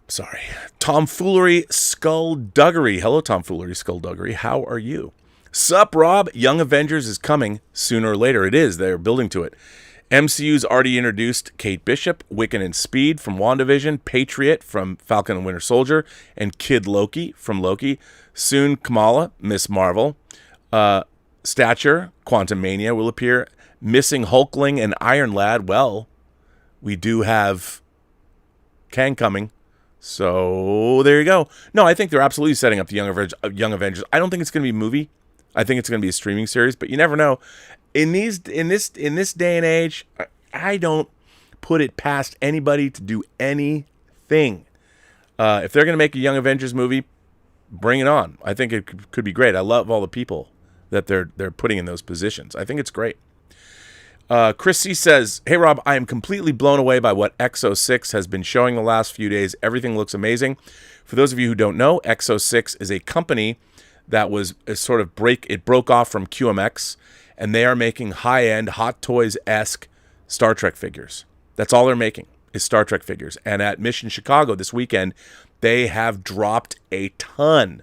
Sorry. Tomfoolery Skullduggery. Hello, Tomfoolery Skullduggery. How are you? Sup, Rob? Young Avengers is coming sooner or later. It is. They're building to it. MCU's already introduced Kate Bishop, Wiccan and Speed from WandaVision, Patriot from Falcon and Winter Soldier, and Kid Loki from Loki. Soon, Kamala, Miss Marvel. Stature, Quantum Mania will appear. Missing Hulkling and Iron Lad. Well, we do have Kang coming. So there you go. No, I think they're absolutely setting up the Young Avengers. I don't think it's going to be a movie. I think it's going to be a streaming series, but you never know. In this day and age, I don't put it past anybody to do anything. If they're going to make a Young Avengers movie, bring it on. I think it could be great. I love all the people that they're putting in those positions. I think it's great. Chris C. says, hey, Rob, I am completely blown away by what XO6 has been showing the last few days. Everything looks amazing. For those of you who don't know, XO6 is a company that was broke off from QMX, and they are making high-end, Hot Toys-esque Star Trek figures. That's all they're making is Star Trek figures. And at Mission Chicago this weekend, they have dropped a ton.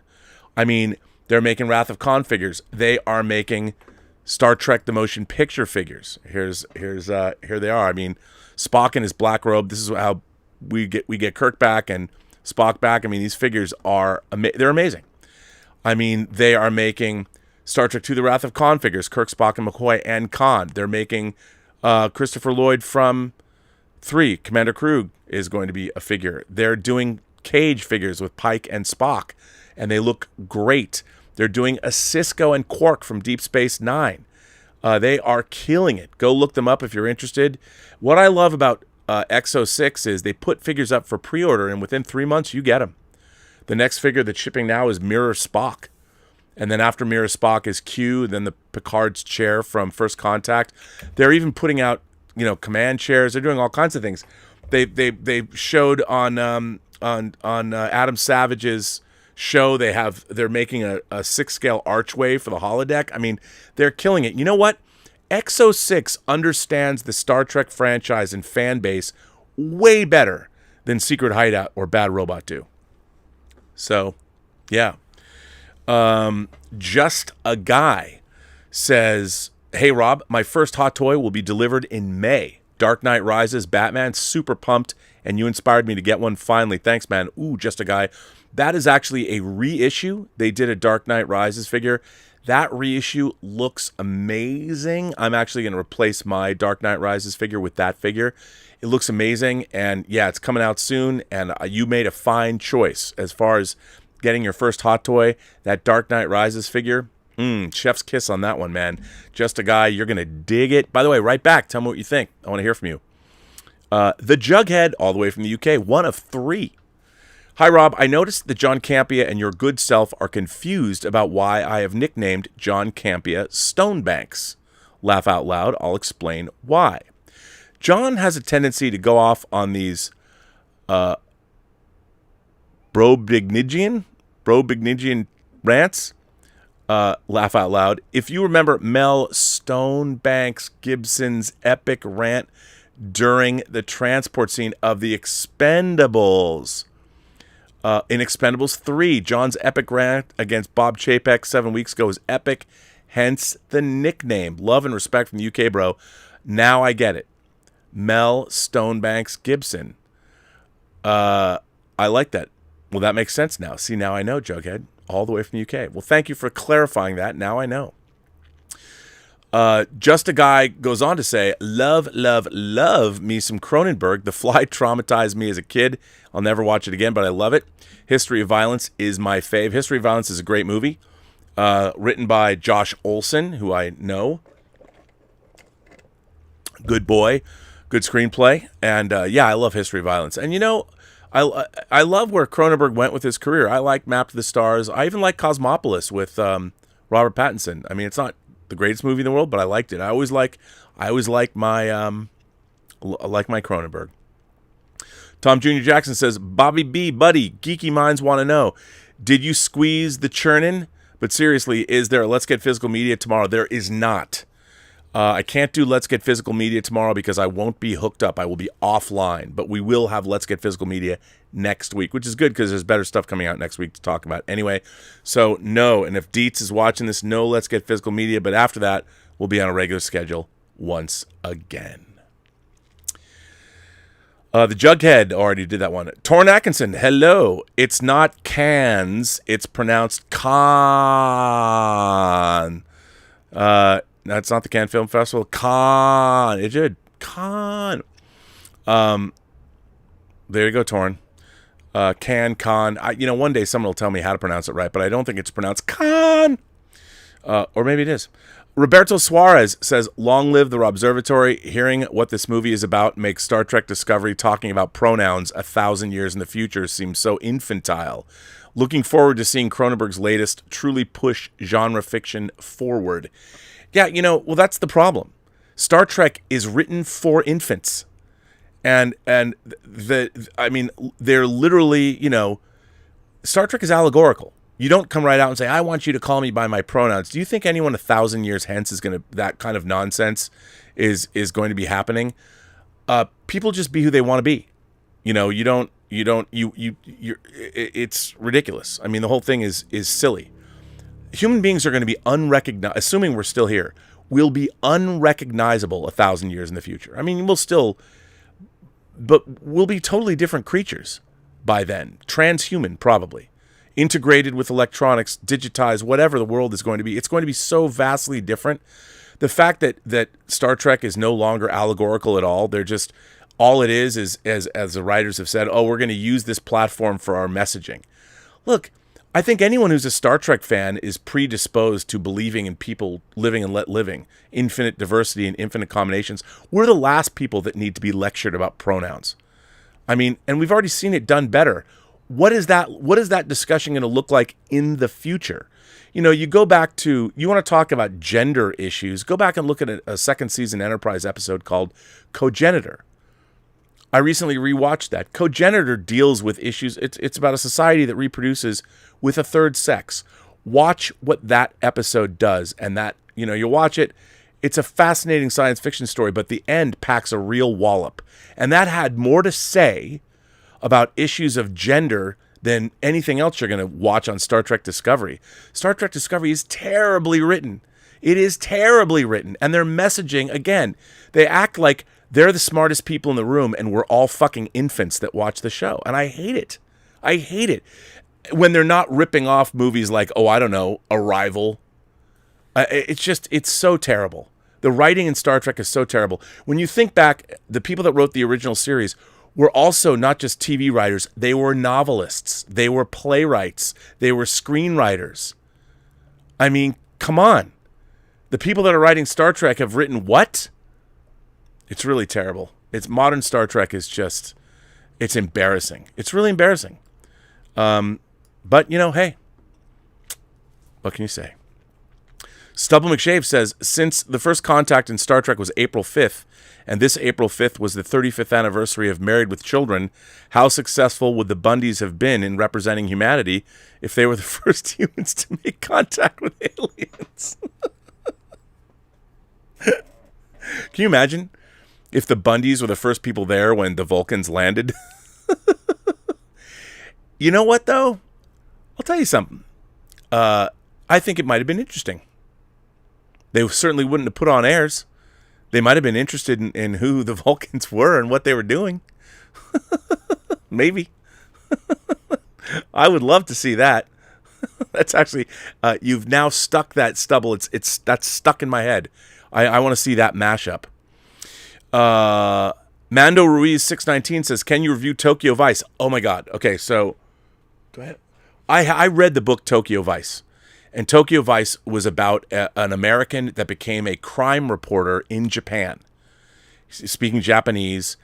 I mean, they're making Wrath of Khan figures. They are making Star Trek the Motion Picture figures. Here they are. I mean, Spock in his black robe. This is how we get Kirk back and Spock back. I mean, these figures are they're amazing. I mean, they are making Star Trek II: The Wrath of Khan figures, Kirk, Spock, and McCoy, and Khan. They're making Christopher Lloyd from 3. Commander Krug is going to be a figure. They're doing Cage figures with Pike and Spock, and they look great. They're doing a Cisco and Quark from Deep Space Nine. They are killing it. Go look them up if you're interested. What I love about XO6 is they put figures up for pre-order, and within 3 months, you get them. The next figure that's shipping now is Mirror Spock. And then after Mirror Spock is Q, then the Picard's chair from First Contact. They're even putting out, command chairs. They're doing all kinds of things. They showed on Adam Savage's show. They're making a 6-scale archway for the holodeck. I mean, they're killing it. You know what? XO6 understands the Star Trek franchise and fan base way better than Secret Hideout or Bad Robot do. So, yeah. Just a Guy says, hey, Rob, my first hot toy will be delivered in May. Dark Knight Rises, Batman, super pumped, and you inspired me to get one finally. Thanks, man. Ooh, Just a Guy. That is actually a reissue. They did a Dark Knight Rises figure. That reissue looks amazing. I'm actually going to replace my Dark Knight Rises figure with that figure. It looks amazing, and yeah, it's coming out soon, and you made a fine choice as far as getting your first hot toy. That Dark Knight Rises figure, chef's kiss on that one, man. Just a Guy, you're going to dig it. By the way, right back, tell me what you think. I want to hear from you. The Jughead, all the way from the UK, one of 3. Hi, Rob. I noticed that John Campea and your good self are confused about why I have nicknamed John Campea Stonebanks. Laugh out loud. I'll explain why. John has a tendency to go off on these Brobdignagian rants. Laugh out loud. If you remember Mel Stonebanks Gibson's epic rant during the transport scene of the Expendables. In Expendables 3, John's epic rant against Bob Chapek 7 weeks ago was epic, hence the nickname. Love and respect from the UK, bro. Now I get it. Mel Stonebanks Gibson. I like that. Well, that makes sense now. See, now I know, Jughead. All the way from the UK. Well, thank you for clarifying that. Now I know. Just a Guy goes on to say, love me some Cronenberg. The Fly traumatized me as a kid. I'll never watch it again, but I love it. History of Violence is my fave. History of Violence is a great movie. Written by Josh Olson, who I know. Good boy. Good screenplay. And yeah, I love History of Violence. And you know, I love where Cronenberg went with his career. I like Map to the Stars. I even like Cosmopolis with Robert Pattinson. I mean, it's not the greatest movie in the world, but I liked it. I always like my Cronenberg. Tom Jr. Jackson says, Bobby B, buddy, geeky minds want to know, did you squeeze the churnin'? But seriously, is there a Let's Get Physical Media tomorrow? There is not. I can't do Let's Get Physical Media tomorrow because I won't be hooked up. I will be offline. But we will have Let's Get Physical Media next week, which is good because there's better stuff coming out next week to talk about. Anyway, so no. And if Dietz is watching this, no Let's Get Physical Media. But after that, we'll be on a regular schedule once again. The Jughead already did that one. Torn Atkinson, hello. It's not cans. It's pronounced con. That's not the Cannes Film Festival. Con. It did. Con. There you go, Torn. Con. One day someone will tell me how to pronounce it right, but I don't think it's pronounced con. Or maybe it is. Roberto Suarez says, long live the Robservatory. Hearing what this movie is about makes Star Trek Discovery talking about pronouns 1,000 years in the future seem so infantile. Looking forward to seeing Cronenberg's latest truly push genre fiction forward. Yeah, well, that's the problem. Star Trek is written for infants. And they're literally, Star Trek is allegorical. You don't come right out and say, I want you to call me by my pronouns. Do you think anyone 1,000 years hence is going to, that kind of nonsense is going to be happening? People just be who they want to be. It's ridiculous. I mean, the whole thing is silly. Human beings are going to be unrecognizable, assuming we're still here, we'll be unrecognizable 1,000 years in the future. I mean, but we'll be totally different creatures by then. Transhuman, probably. Integrated with electronics, digitized, whatever the world is going to be. It's going to be so vastly different. The fact that Star Trek is no longer allegorical at all, they're just, all it is as the writers have said, we're going to use this platform for our messaging. Look, I think anyone who's a Star Trek fan is predisposed to believing in people living and let living, infinite diversity and infinite combinations. We're the last people that need to be lectured about pronouns. I mean, and we've already seen it done better. What is that discussion going to look like in the future? You go back to, you want to talk about gender issues, go back and look at a second season Enterprise episode called Cogenitor. I recently rewatched that. Cogenitor deals with issues. It's about a society that reproduces with a third sex. Watch what that episode does. And that, you watch it. It's a fascinating science fiction story, but the end packs a real wallop. And that had more to say about issues of gender than anything else you're going to watch on Star Trek Discovery. Star Trek Discovery is terribly written. It is terribly written. And their messaging, again, they act like they're the smartest people in the room and we're all fucking infants that watch the show. And I hate it. I hate it. When they're not ripping off movies like, Arrival. It's so terrible. The writing in Star Trek is so terrible. When you think back, the people that wrote the original series were also not just TV writers. They were novelists. They were playwrights. They were screenwriters. I mean, come on. The people that are writing Star Trek have written what? It's really terrible. Modern Star Trek is just, it's embarrassing. It's really embarrassing. But, hey, what can you say? Stubble McShave says, since the first contact in Star Trek was April 5th, and this April 5th was the 35th anniversary of Married with Children, how successful would the Bundys have been in representing humanity if they were the first humans to make contact with aliens? Can you imagine? if the Bundys were the first people there when the Vulcans landed. You know what, though? I'll tell you something. I think it might have been interesting. They certainly wouldn't have put on airs. They might have been interested in who the Vulcans were and what they were doing. Maybe. I would love to see that. That's actually, you've now stuck that stubble. That's stuck in my head. I want to see that mashup. Mando Ruiz 619 says, "Can you review Tokyo Vice?" Oh my God. Okay, so I read the book Tokyo Vice, and Tokyo Vice was about an American that became a crime reporter in Japan, speaking Japanese,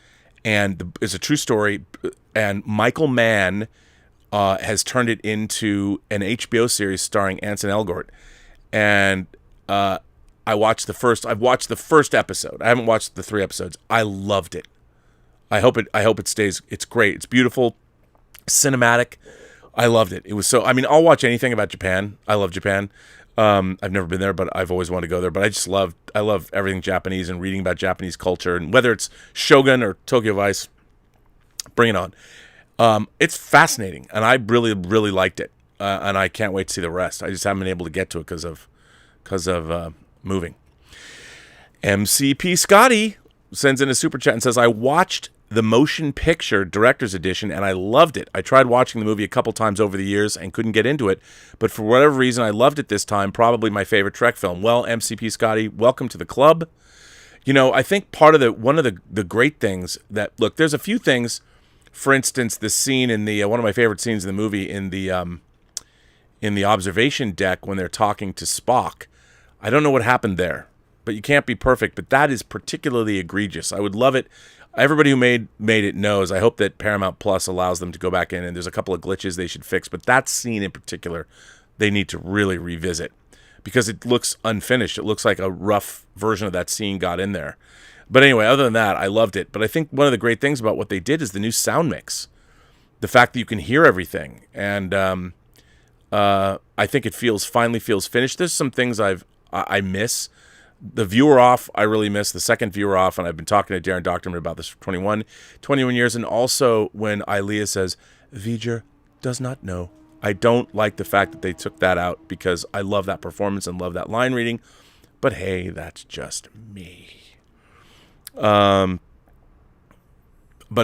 and it's a true story. And Michael Mann has turned it into an HBO series starring Ansel Elgort, and I've watched the first episode. I haven't watched the 3 episodes. I loved it. I hope it stays. It's great. It's beautiful, cinematic. I loved it. It was so. I mean, I'll watch anything about Japan. I love Japan. I've never been there, but I've always wanted to go there. But I love everything Japanese and reading about Japanese culture, and whether it's Shogun or Tokyo Vice, bring it on. It's fascinating, and I really, really liked it, and I can't wait to see the rest. I just haven't been able to get to it because of moving. MCP Scotty sends in a super chat and says, "I watched the motion picture director's edition and I loved it. I tried watching the movie a couple times over the years and couldn't get into it, but for whatever reason I loved it this time. Probably my favorite Trek film." Well, MCP Scotty, welcome to the club. You know, I think one of the great things that, look, there's a few things. For instance, the scene in the one of my favorite scenes in the movie in the observation deck when they're talking to Spock. I don't know what happened there, but you can't be perfect. But that is particularly egregious. I would love it. Everybody who made it knows. I hope that Paramount Plus allows them to go back in, and there's a couple of glitches they should fix. But that scene in particular, they need to really revisit because it looks unfinished. It looks like a rough version of that scene got in there. But anyway, other than that, I loved it. But I think one of the great things about what they did is the new sound mix. The fact that you can hear everything. And I think it finally feels finished. There's some things I miss. The viewer off, I really miss. The second viewer off, and I've been talking to Darren Doctorman about this for 21 years. And also when Ilea says, "V'ger does not know." I don't like the fact that they took that out because I love that performance and love that line reading. But hey, that's just me. But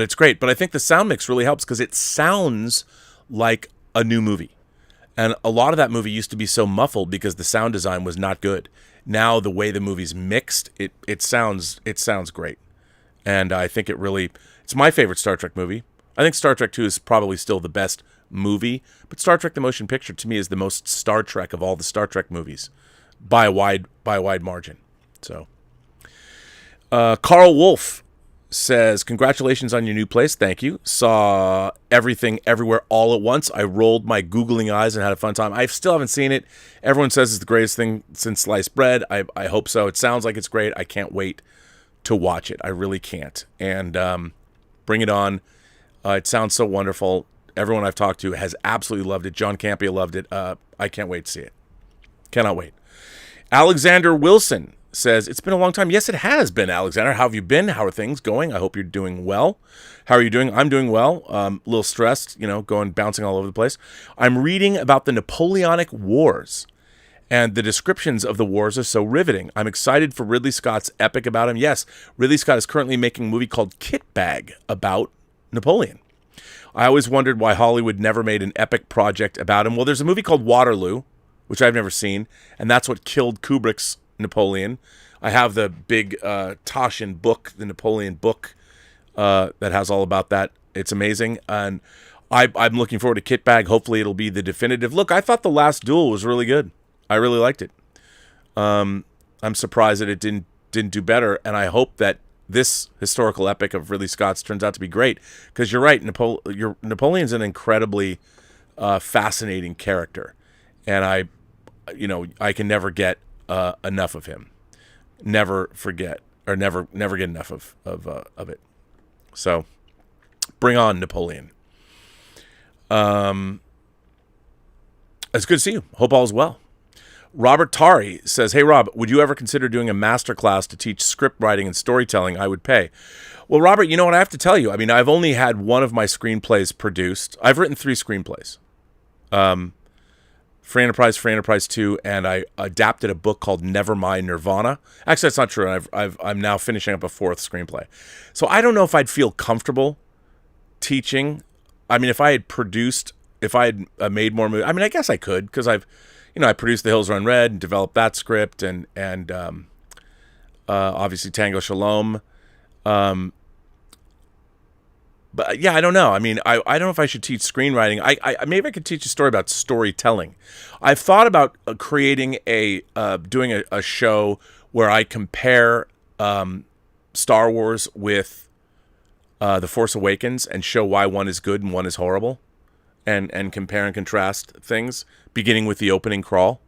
it's great. But I think the sound mix really helps because it sounds like a new movie. And a lot of that movie used to be so muffled because the sound design was not good. Now the way the movie's mixed, it sounds great. And I think it's my favorite Star Trek movie. I think Star Trek 2 is probably still the best movie, but Star Trek the Motion Picture to me is the most Star Trek of all the Star Trek movies by a wide margin. So Carl Wolf says, "Congratulations on your new place. Thank you. Saw Everything Everywhere All at Once. I rolled my googling eyes and had a fun time. I still haven't seen it. Everyone says it's the greatest thing since sliced bread. I hope so. It sounds like it's great. I can't wait to watch it. I really can't. And bring it on. It sounds so wonderful. Everyone I've talked to has absolutely loved it. John Campea loved it. I can't wait to see it. Cannot wait." Alexander Wilson says, "It's been a long time." Yes, it has been, Alexander. How have you been? How are things going? I hope you're doing well. How are you doing? I'm doing well. A little stressed, bouncing all over the place. I'm reading about the Napoleonic Wars, and the descriptions of the wars are so riveting. I'm excited for Ridley Scott's epic about him. Yes, Ridley Scott is currently making a movie called Kit Bag about Napoleon. I always wondered why Hollywood never made an epic project about him. Well, there's a movie called Waterloo, which I've never seen, and that's what killed Kubrick's Napoleon. I have the big Taschen book, the Napoleon book, that has all about that. It's amazing, and I'm looking forward to Kit Bag. Hopefully it'll be the definitive. Look, I thought The Last Duel was really good. I really liked it. I'm surprised that it didn't do better, and I hope that this historical epic of Ridley Scott's turns out to be great, because you're right, Napoleon's an incredibly fascinating character, and I can never get enough of him. Never forget, or never get enough of it. So, bring on Napoleon. It's good to see you. Hope all is well. Robert Tari says, hey, Rob, would you ever consider doing a masterclass to teach script writing and storytelling? I would pay. Well, Robert, you know what I have to tell you? I mean, I've only had one of my screenplays produced. I've written 3 screenplays. Free Enterprise 2, and I adapted a book called Nevermind Nirvana. Actually, that's not true. I'm now finishing up a 4th screenplay. So I don't know if I'd feel comfortable teaching. I mean, if I had made more movies, I mean, I guess I could, because I produced The Hills Run Red and developed that script, and obviously Tango Shalom. But yeah, I don't know. I mean, I don't know if I should teach screenwriting. I maybe I could teach a story about storytelling. I've thought about creating doing a show where I compare Star Wars with The Force Awakens and show why one is good and one is horrible, and compare and contrast things, beginning with the opening crawl.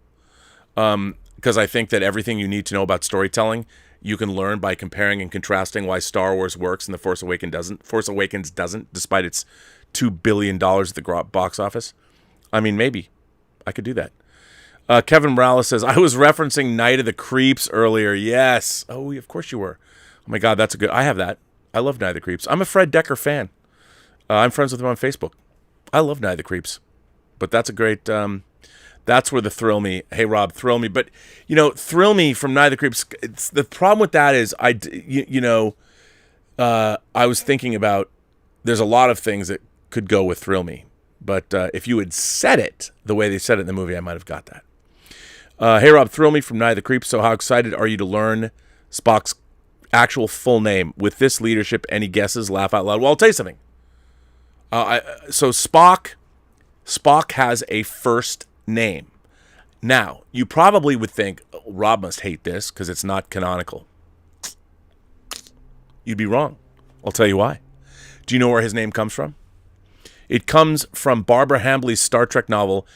Because I think that everything you need to know about storytelling, you can learn by comparing and contrasting why Star Wars works and The Force Awakens doesn't, despite its $2 billion at the box office. I mean, maybe I could do that. Kevin Morales says, I was referencing Night of the Creeps earlier. Yes. Oh, of course you were. Oh my God, that's a good. I have that. I love Night of the Creeps. I'm a Fred Decker fan. I'm friends with him on Facebook. I love Night of the Creeps. But that's a great. That's where the Thrill Me. Hey, Rob, Thrill Me. But, Thrill Me from Night of the Creeps. The problem with that is, I was thinking about, there's a lot of things that could go with Thrill Me. But if you had said it the way they said it in the movie, I might have got that. Hey, Rob, Thrill Me from Night of the Creeps. So how excited are you to learn Spock's actual full name? With this leadership, any guesses? Laugh out loud. Well, I'll tell you something. So Spock has a first name. Now, you probably would think, oh, Rob must hate this because it's not canonical. You'd be wrong. I'll tell you why. Do you know where his name comes from? It comes from Barbara Hambly's Star Trek novel,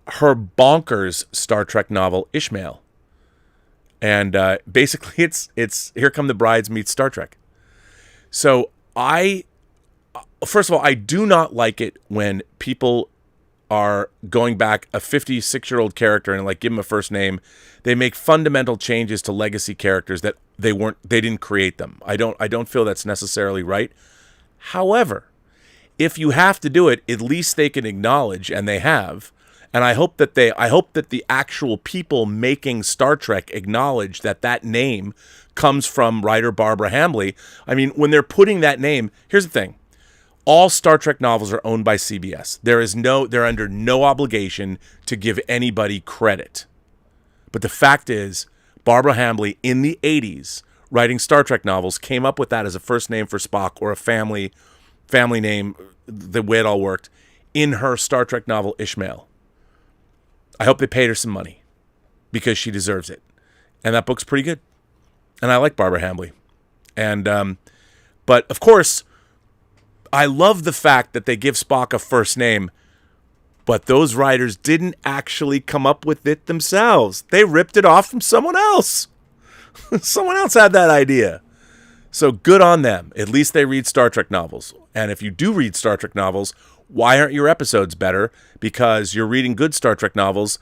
her bonkers Star Trek novel, Ishmael. And basically, it's Here Come the Brides meets Star Trek. So first of all, I do not like it when people are going back a 56-year-old character and give him a first name. They make fundamental changes to legacy characters that they didn't create them. I don't feel that's necessarily right. However, if you have to do it, at least they can acknowledge, and they have. And I hope that the actual people making Star Trek acknowledge that name comes from writer Barbara Hambly. I mean, when they're putting that name, here's the thing. All Star Trek novels are owned by CBS. They're under no obligation to give anybody credit. But the fact is, Barbara Hambly in the 80s, writing Star Trek novels, came up with that as a first name for Spock, or a family name, the way it all worked, in her Star Trek novel, Ishmael. I hope they paid her some money, because she deserves it. And that book's pretty good. And I like Barbara Hambly. And, but of course, I love the fact that they give Spock a first name, but those writers didn't actually come up with it themselves. They ripped it off from someone else. Someone else had that idea. So good on them. At least they read Star Trek novels. And if you do read Star Trek novels, why aren't your episodes better? Because you're reading good Star Trek novels.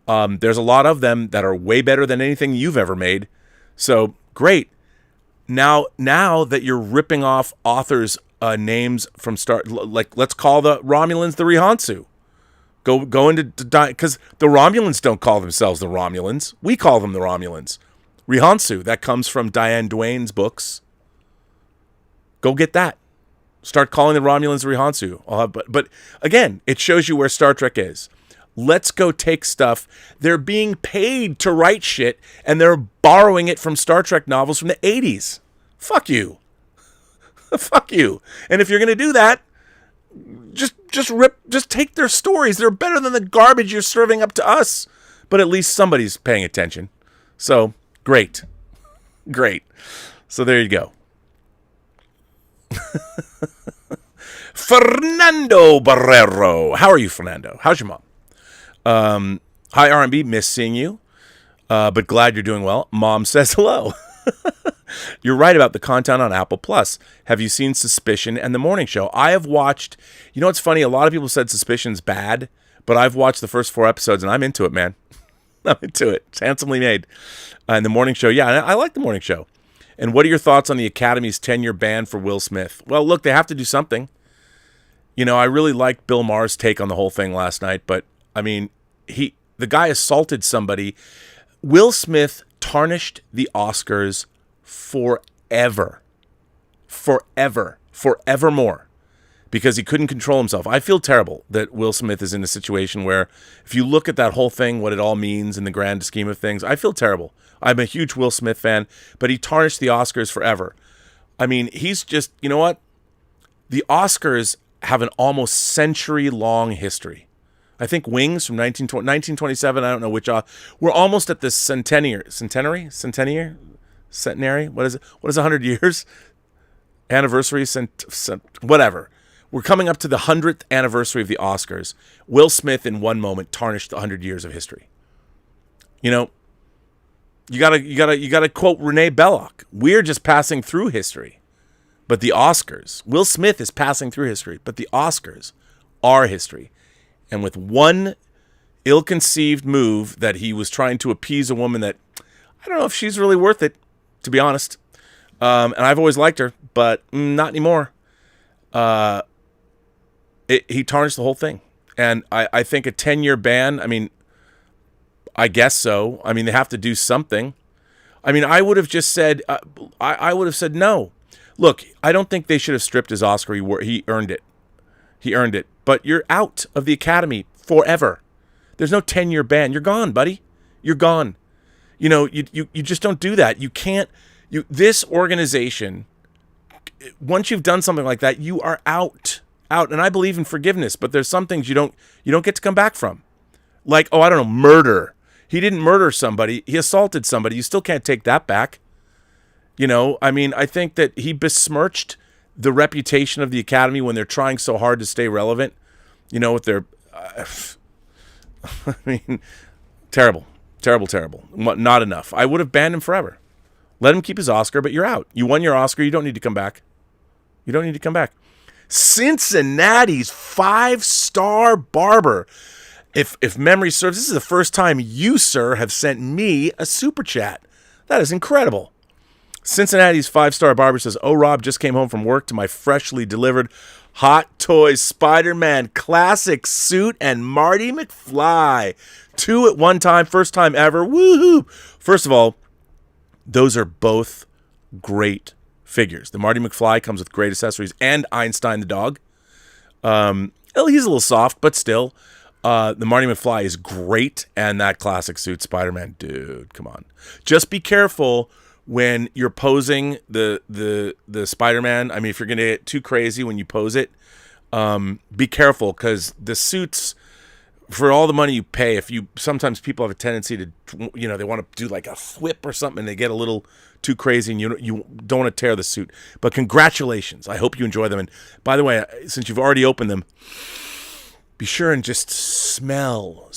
There's a lot of them that are way better than anything you've ever made. So great. Now that you're ripping off authors' names from let's call the Romulans the Rihansu. Go into because the Romulans don't call themselves the Romulans. We call them the Romulans. Rihansu, that comes from Diane Duane's books. Go get that. Start calling the Romulans Rihansu. But again, it shows you where Star Trek is. Let's go take stuff. They're being paid to write shit, and they're borrowing it from Star Trek novels from the 80s. Fuck you. Fuck you. And if you're going to do that, just take their stories. They're better than the garbage you're serving up to us. But at least somebody's paying attention. So, great. So there you go. Fernando Barrero. How are you, Fernando? How's your mom? Hi, R&B. Miss seeing you. But glad you're doing well. Mom says hello. You're right about the content on Apple Plus. Have you seen Suspicion and The Morning Show? I have watched. You know what's funny? A lot of people said Suspicion's bad, but I've watched the first 4 episodes and I'm into it, man. I'm into it. It's handsomely made. And the morning show, yeah, I like the morning show. And what are your thoughts on the Academy's 10-year ban for Will Smith? Well, look, they have to do something. You know, I really liked Bill Maher's take on the whole thing last night, but I mean, the guy assaulted somebody. Will Smith tarnished the Oscars forever, forevermore, because he couldn't control himself. I feel terrible that Will Smith is in a situation where, if you look at that whole thing, what it all means in the grand scheme of things, I feel terrible. I'm a huge Will Smith fan, but he tarnished the Oscars forever. I mean, he's just, you know what? The Oscars have an almost century-long history. I think Wings from 1927, I don't know which. We're almost at the centenary? What is it? What is 100 years? Anniversary? Whatever. We're coming up to the 100th anniversary of the Oscars. Will Smith, in one moment, tarnished the 100 years of history. You know, you gotta quote Renee Belloc. We're just passing through history. But the Oscars, Will Smith is passing through history, but the Oscars are history. And with one ill-conceived move that he was trying to appease a woman that, I don't know if she's really worth it, to be honest. And I've always liked her, but not anymore. He tarnished the whole thing. And I think a 10-year ban, I mean, I guess so. I mean, they have to do something. I mean, I would have just said, I would have said no. Look, I don't think they should have stripped his Oscar. He earned it. He earned it. But you're out of the Academy forever. There's no 10-year ban. You're gone, buddy. You're gone. You know, you just don't do that. You can't. This organization, once you've done something like that, you are out. And I believe in forgiveness, but there's some things you don't get to come back from. Like, I don't know, murder. He didn't murder somebody. He assaulted somebody. You still can't take that back. You know, I mean, I think that he besmirched the reputation of the Academy when they're trying so hard to stay relevant. You know, with their, I mean, terrible. Not enough. I would have banned him forever. Let him keep his Oscar, but you're out. You won your Oscar. You don't need to come back. Cincinnati's 5-star barber. If memory serves, this is the first time you, sir, have sent me a super chat. That is incredible. Cincinnati's 5-star barber says, "Oh, Rob, just came home from work to my freshly delivered Hot Toys Spider-Man classic suit and Marty McFly. 2 at one time, first time ever. Woohoo!" First of all, those are both great figures. The Marty McFly comes with great accessories, and Einstein the dog. He's a little soft, but still. The Marty McFly is great, and that classic suit, Spider-Man, dude, come on. Just be careful when you're posing the Spider-Man. I mean, if you're going to get too crazy when you pose it, be careful, because the suits, for all the money you pay, sometimes people have a tendency to, you know, they want to do like a whip or something, and they get a little too crazy, and you don't want to tear the suit. But congratulations. I hope you enjoy them. And by the way, since you've already opened them, be sure and just smell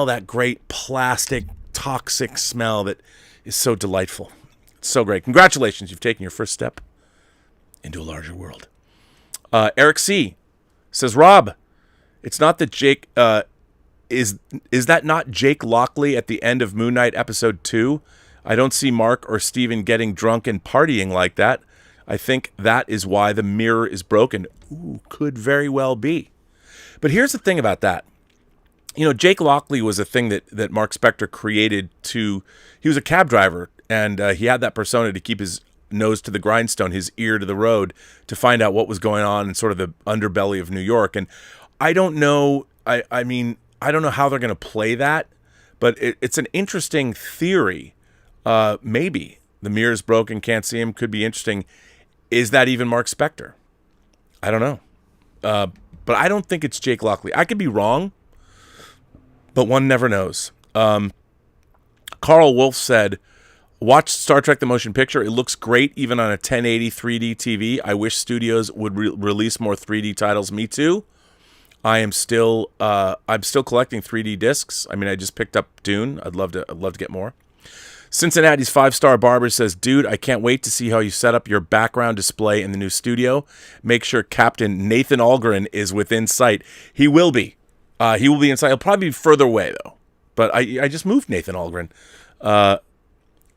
that great plastic, toxic smell that is so delightful. It's so great. Congratulations. You've taken your first step into a larger world. Eric C. says, "Rob, it's not that Jake... Is that not Jake Lockley at the end of Moon Knight episode 2? I don't see Mark or Steven getting drunk and partying like that. I think that is why the mirror is broken." Ooh, could very well be. But here's the thing about that. You know, Jake Lockley was a thing that Mark Spector created he was a cab driver, and he had that persona to keep his nose to the grindstone, his ear to the road, to find out what was going on in sort of the underbelly of New York. And I don't know, I mean, I don't know how they're going to play that, but it's an interesting theory. Maybe the mirror's broken, can't see him, could be interesting. Is that even Mark Spector? I don't know. But I don't think it's Jake Lockley. I could be wrong, but one never knows. Carl Wolf said, "Watch Star Trek The Motion Picture. It looks great even on a 1080 3D TV. I wish studios would release more 3D titles." Me too. I'm still collecting 3D discs. I mean, I just picked up Dune. I'd love to get more. Cincinnati's 5-star barber says, "Dude, I can't wait to see how you set up your background display in the new studio. Make sure Captain Nathan Algren is within sight." He will be. He will be in sight. He'll probably be further away, though. But I just moved Nathan Algren.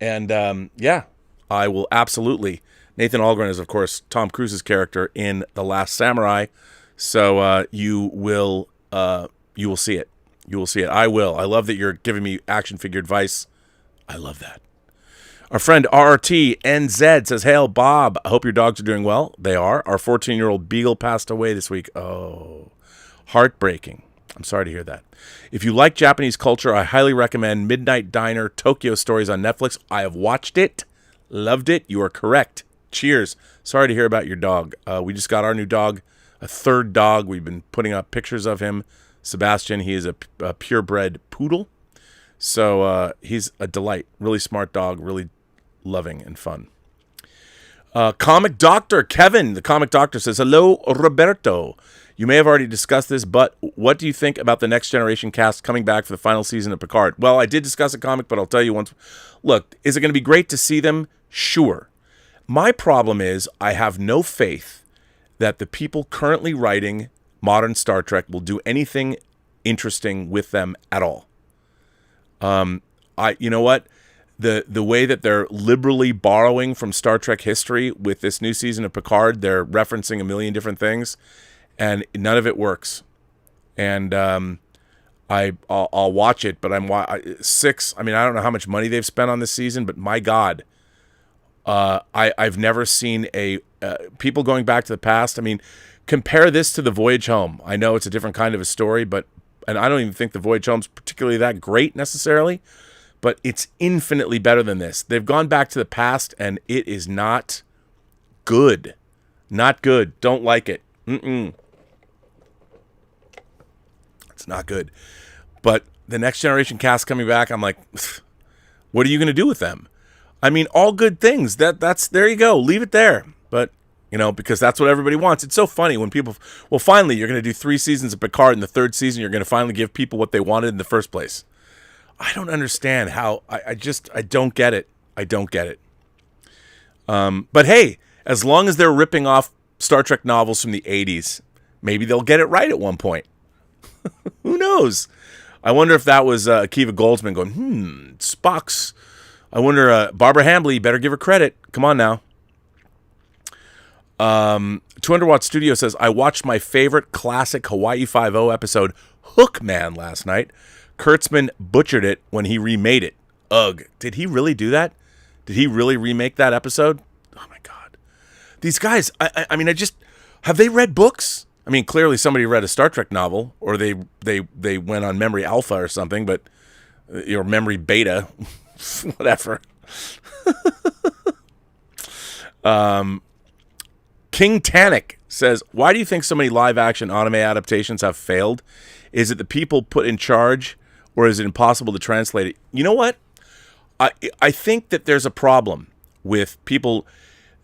Yeah, I will absolutely. Nathan Algren is, of course, Tom Cruise's character in The Last Samurai. So you will see it. You will see it. I will. I love that you're giving me action figure advice. I love that. Our friend RTNZ says, "Hail, Bob. I hope your dogs are doing well." They are. Our 14-year-old Beagle passed away this week. Oh, heartbreaking. I'm sorry to hear that. If you like Japanese culture, I highly recommend Midnight Diner Tokyo Stories on Netflix. I have watched it. Loved it. You are correct. Cheers. Sorry to hear about your dog. We just got our new dog, a third dog. We've been putting up pictures of him. Sebastian, he is a purebred poodle. So he's a delight. Really smart dog. Really loving and fun. Comic Doctor Kevin, the Comic Doctor, says, "Hello, Roberto. You may have already discussed this, but what do you think about the Next Generation cast coming back for the final season of Picard?" Well, I did discuss a comic, but I'll tell you once. Look, is it going to be great to see them? Sure. My problem is I have no faith that the people currently writing modern Star Trek will do anything interesting with them at all. You know what? The way that they're liberally borrowing from Star Trek history with this new season of Picard, they're referencing a million different things, and none of it works. And I'll watch it, but six. I mean, I don't know how much money they've spent on this season, but my God, I've never seen people going back to the past. I mean, compare this to The Voyage Home. I know it's a different kind of a story, and I don't even think The Voyage Home's particularly that great necessarily. But it's infinitely better than this. They've gone back to the past, and it is not good. Not good. Don't like it. It's not good. But the Next Generation cast coming back, I'm like, what are you going to do with them? I mean, all good things. That's there you go. Leave it there. But, because that's what everybody wants. It's so funny when people, well, finally, you're going to do 3 seasons of Picard, and the 3rd season, you're going to finally give people what they wanted in the first place. I don't understand how. I don't get it. I don't get it. But hey, as long as they're ripping off Star Trek novels from the 80s, maybe they'll get it right at one point. Who knows? I wonder if that was Akiva Goldsman going, Spock's. I wonder, Barbara Hambly, better give her credit. Come on now. 200 Watt Studio says, "I watched my favorite classic Hawaii Five-0 episode, Hookman, last night. Kurtzman butchered it when he remade it. Ugh. Did he really do that? Did he really remake that episode? Oh, my God. These guys, I mean, have they read books? I mean, clearly somebody read a Star Trek novel, or they went on Memory Alpha or something, but, or Memory Beta, whatever. King Tannic says, "Why do you think so many live-action anime adaptations have failed? Is it the people put in charge, or is it impossible to translate it?" You know what? I think that there's a problem with people.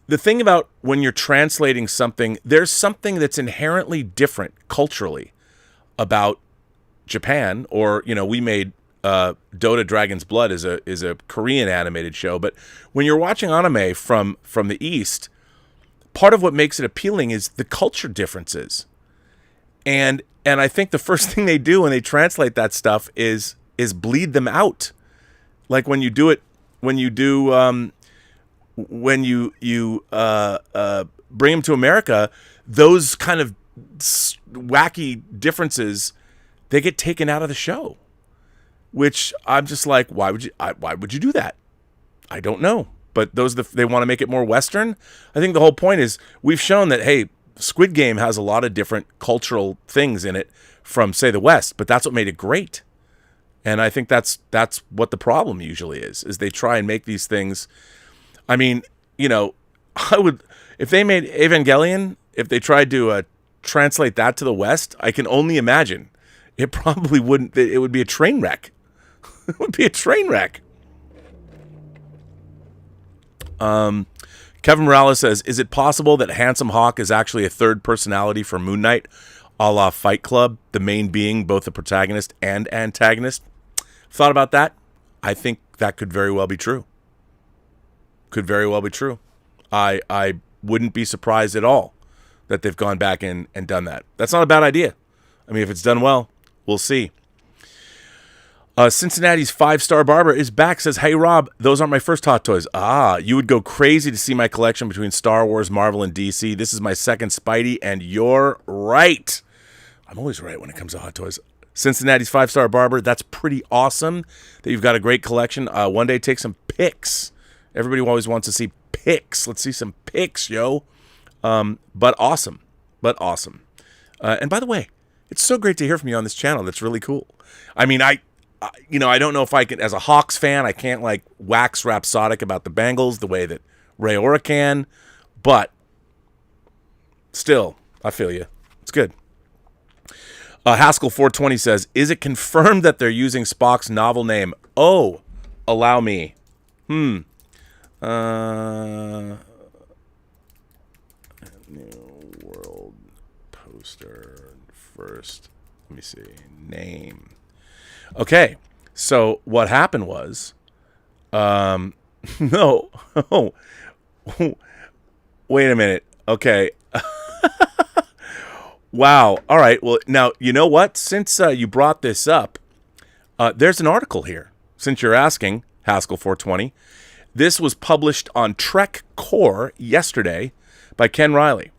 The thing about when you're translating something, there's something that's inherently different culturally about Japan, or, we made Dota Dragon's Blood is a Korean animated show, but when you're watching anime from the East, part of what makes it appealing is the culture differences. And I think the first thing they do when they translate that stuff is bleed them out. Like when you bring them to America, those kind of wacky differences, they get taken out of the show. Which I'm just like, why would you do that? I don't know. But they want to make it more Western. I think the whole point is we've shown that, hey, Squid Game has a lot of different cultural things in it from, say, the West, but that's what made it great. And I think that's what the problem usually is they try and make these things. I mean, I would, if they made Evangelion, if they tried to translate that to the West, I can only imagine. It probably wouldn't, it would be a train wreck. It would be a train wreck. Kevin Morales says, "Is it possible that Handsome Hawk is actually a third personality for Moon Knight, a la Fight Club, the main being both the protagonist and antagonist?" Thought about that? I think that could very well be true. Could very well be true. I wouldn't be surprised at all that they've gone back and done that. That's not a bad idea. I mean, if it's done well, we'll see. Cincinnati's 5-star barber is back. Says, hey, Rob, those aren't my first Hot Toys. You would go crazy to see my collection between Star Wars, Marvel, and DC. This is my second Spidey, and you're right. I'm always right when it comes to Hot Toys. Cincinnati's 5-star barber, that's pretty awesome that you've got a great collection. One day take some pics. Everybody always wants to see pics. Let's see some pics, yo. But awesome. And by the way, it's so great to hear from you on this channel. That's really cool. I mean, I don't know if I can, as a Hawks fan, I can't like wax rhapsodic about the Bengals the way that Ray Ora can, but still, I feel you. It's good. Haskell 420 says, is it confirmed that they're using Spock's novel name? Oh, allow me. New World poster first. Let me see. Name. Okay, so what happened was, no, oh, wait a minute. Okay. Wow. All right. Well, now, you know what? Since you brought this up, there's an article here. Since you're asking, Haskell 420, this was published on Trek Core yesterday by Ken Riley.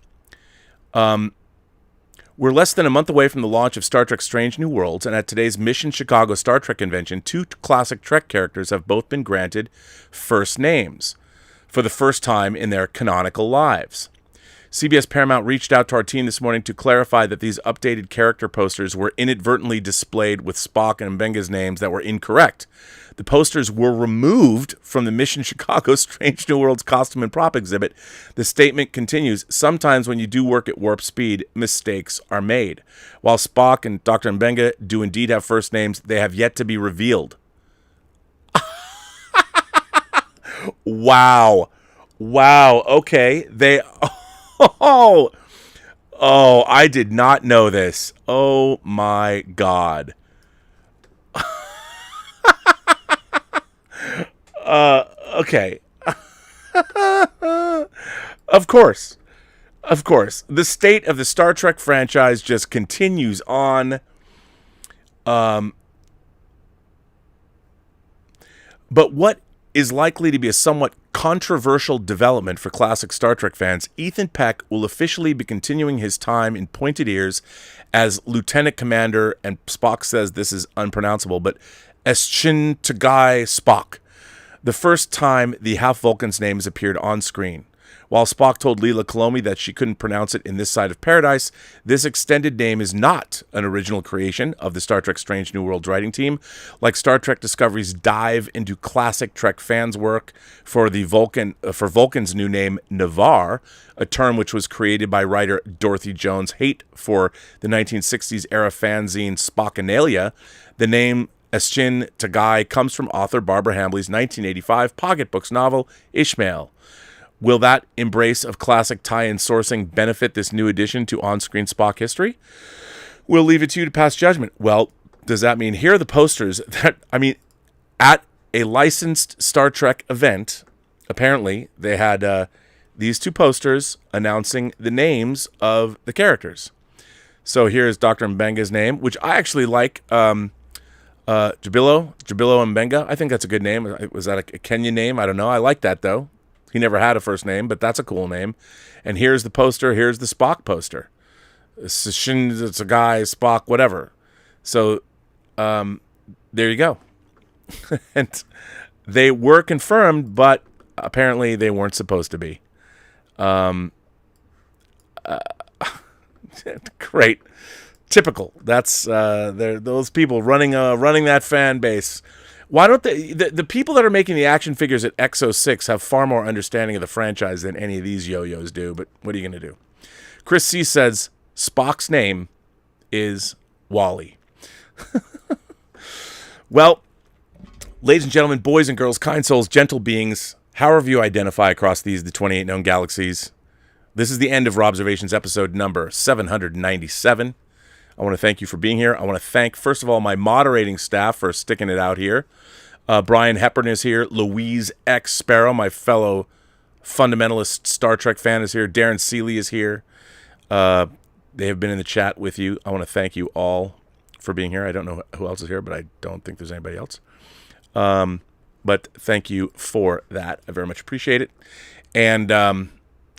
We're less than a month away from the launch of Star Trek Strange New Worlds, and at today's Mission Chicago Star Trek convention, 2 classic Trek characters have both been granted first names for the first time in their canonical lives. CBS Paramount reached out to our team this morning to clarify that these updated character posters were inadvertently displayed with Spock and Mbenga's names that were incorrect. The posters were removed from the Mission Chicago Strange New Worlds costume and prop exhibit. The statement continues, sometimes when you do work at warp speed, mistakes are made. While Spock and Dr. Mbenga do indeed have first names, they have yet to be revealed. Wow. Okay. Oh, I did not know this. Oh, my God. Okay. Of course. The state of the Star Trek franchise just continues on. But what is likely to be a somewhat controversial development for classic Star Trek fans, Ethan Peck will officially be continuing his time in Pointed Ears as Lieutenant Commander, and Spock says this is unpronounceable, but Eschin Tagai Spock, the first time the half-Vulcan's name has appeared on screen. While Spock told Leela Kalomi that she couldn't pronounce it in this side of paradise, this extended name is not an original creation of the Star Trek Strange New Worlds writing team. Like Star Trek Discovery's dive into classic Trek fans' work for Vulcan's new name, Navarre, a term which was created by writer Dorothy Jones' hate for the 1960s era fanzine Spockanalia, the name Eschin Tagai comes from author Barbara Hambly's 1985 pocketbooks novel, Ishmael. Will that embrace of classic tie-in sourcing benefit this new addition to on-screen Spock history? We'll leave it to you to pass judgment. Well, does that mean here are the posters that, at a licensed Star Trek event, apparently they had these 2 posters announcing the names of the characters. So here's Dr. Mbenga's name, which I actually like. Jabilo Mbenga. I think that's a good name. Was that a Kenyan name? I don't know. I like that, though. He never had a first name, but that's a cool name. And here's the poster. Here's the Spock poster. It's a guy, Spock, whatever. So there you go. And they were confirmed, but apparently they weren't supposed to be. Great. Typical. That's those people running that fan base. Why don't the people that are making the action figures at X06 have far more understanding of the franchise than any of these yo-yos do, but what are you going to do? Chris C. says, Spock's name is Wally. Well, ladies and gentlemen, boys and girls, kind souls, gentle beings, however you identify across the 28 known galaxies, this is the end of Robservations episode number 797. I want to thank you for being here. I want to thank, first of all, my moderating staff for sticking it out here. Brian Hepburn is here. Louise X. Sparrow, my fellow fundamentalist Star Trek fan, is here. Darren Seeley is here. They have been in the chat with you. I want to thank you all for being here. I don't know who else is here, but I don't think there's anybody else. But thank you for that. I very much appreciate it. And I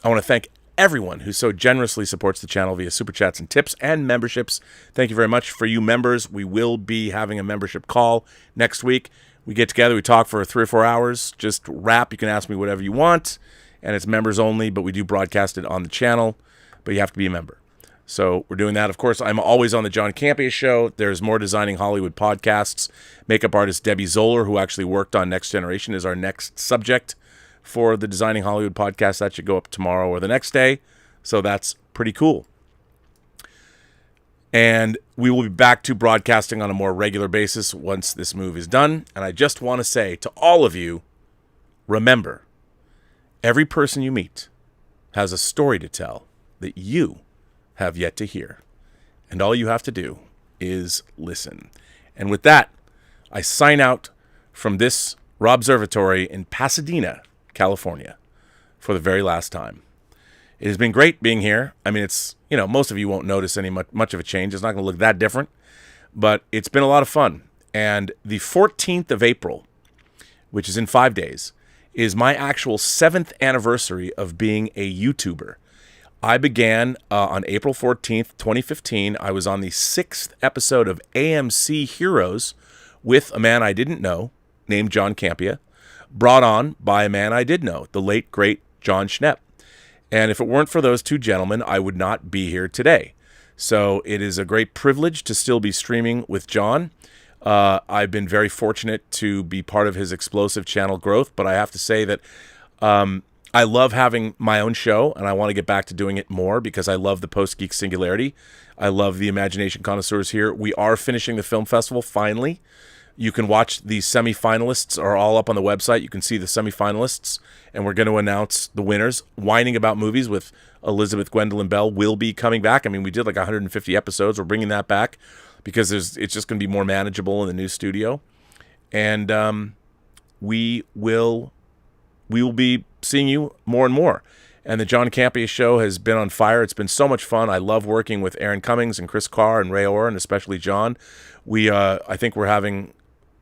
want to thank everyone who so generously supports the channel via super chats and tips and memberships. Thank you very much. For you members, we will be having a membership call next week. We get together, we talk for 3 or 4 hours, just rap. You can ask me whatever you want, and it's members only, but we do broadcast it on the channel, but you have to be a member. So we're doing that. Of course, I'm always on the John Campea Show. There's more Designing Hollywood podcasts. Makeup artist Debbie Zoller, who actually worked on Next Generation, is our next subject for the Designing Hollywood podcast. That should go up tomorrow or the next day. So that's pretty cool. And we will be back to broadcasting on a more regular basis once this move is done. And I just want to say to all of you, remember, every person you meet has a story to tell that you have yet to hear. And all you have to do is listen. And with that, I sign out from this Robservatory in Pasadena, California, for the very last time. It has been great being here. I mean, it's, most of you won't notice any much of a change. It's not going to look that different, but it's been a lot of fun. And the 14th of April, which is in 5 days, is my actual 7th anniversary of being a YouTuber. I began on April 14th, 2015. I was on the 6th episode of AMC Heroes with a man I didn't know named John Campea, brought on by a man I did know, the late, great John Schnepp. And if it weren't for those two gentlemen, I would not be here today. So it is a great privilege to still be streaming with John. I've been very fortunate to be part of his explosive channel growth, but I have to say that I love having my own show, and I want to get back to doing it more because I love the Post-Geek Singularity. I love the Imagination Connoisseurs here. We are finishing the film festival, finally. You can watch the semifinalists are all up on the website. You can see the semifinalists, and we're going to announce the winners. Whining About Movies with Elizabeth Gwendolyn Bell will be coming back. I mean, we did like 150 episodes. We're bringing that back because it's just going to be more manageable in the new studio. And we will be seeing you more and more. And the John Campea Show has been on fire. It's been so much fun. I love working with Aaron Cummings and Chris Carr and Ray Orr, and especially John. I think we're having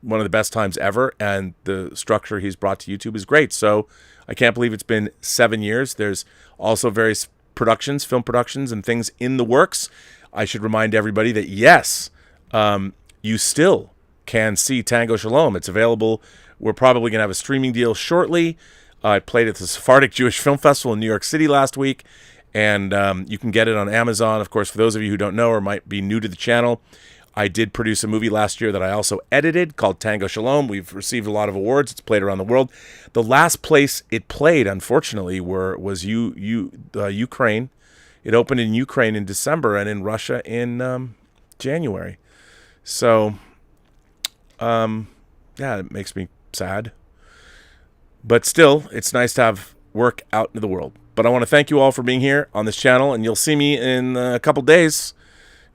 one of the best times ever, and the structure he's brought to YouTube is great. So I can't believe it's been 7 years. There's also various productions, film productions, and things in the works. I should remind everybody that, yes, you still can see Tango Shalom. It's available. We're probably going to have a streaming deal shortly. I played at the Sephardic Jewish Film Festival in New York City last week, and you can get it on Amazon. Of course, for those of you who don't know or might be new to the channel, I did produce a movie last year that I also edited called Tango Shalom. We've received a lot of awards. It's played around the world. The last place it played, unfortunately, was Ukraine. It opened in Ukraine in December and in Russia in January. So, yeah, it makes me sad. But still, it's nice to have work out into the world. But I want to thank you all for being here on this channel, and you'll see me in a couple days.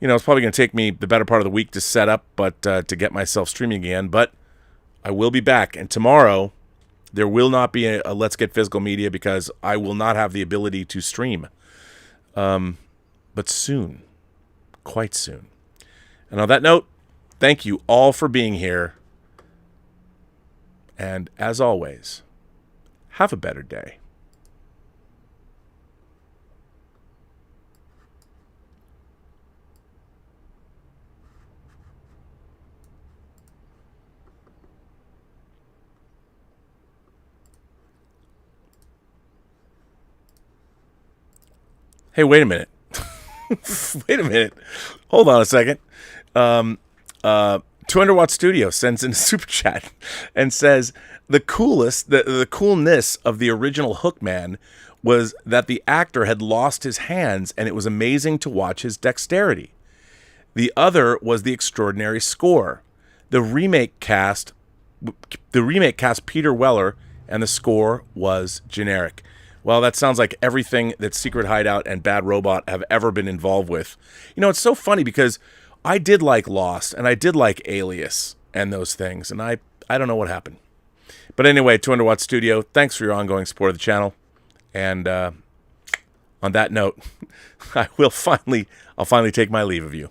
It's probably going to take me the better part of the week to set up, but to get myself streaming again. But I will be back. And tomorrow, there will not be a Let's Get Physical Media because I will not have the ability to stream. But soon, quite soon. And on that note, thank you all for being here. And as always, have a better day. Hey, wait a minute. Wait a minute. Hold on a second. 200 Watt Studio sends in a super chat and says the coolness of the original Hookman was that the actor had lost his hands and it was amazing to watch his dexterity. The other was the extraordinary score. The remake cast Peter Weller and the score was generic. Well, that sounds like everything that Secret Hideout and Bad Robot have ever been involved with. It's so funny because I did like Lost and I did like Alias and those things, and I don't know what happened. But anyway, 200 Watt Studio, thanks for your ongoing support of the channel. And on that note, I'll finally take my leave of you.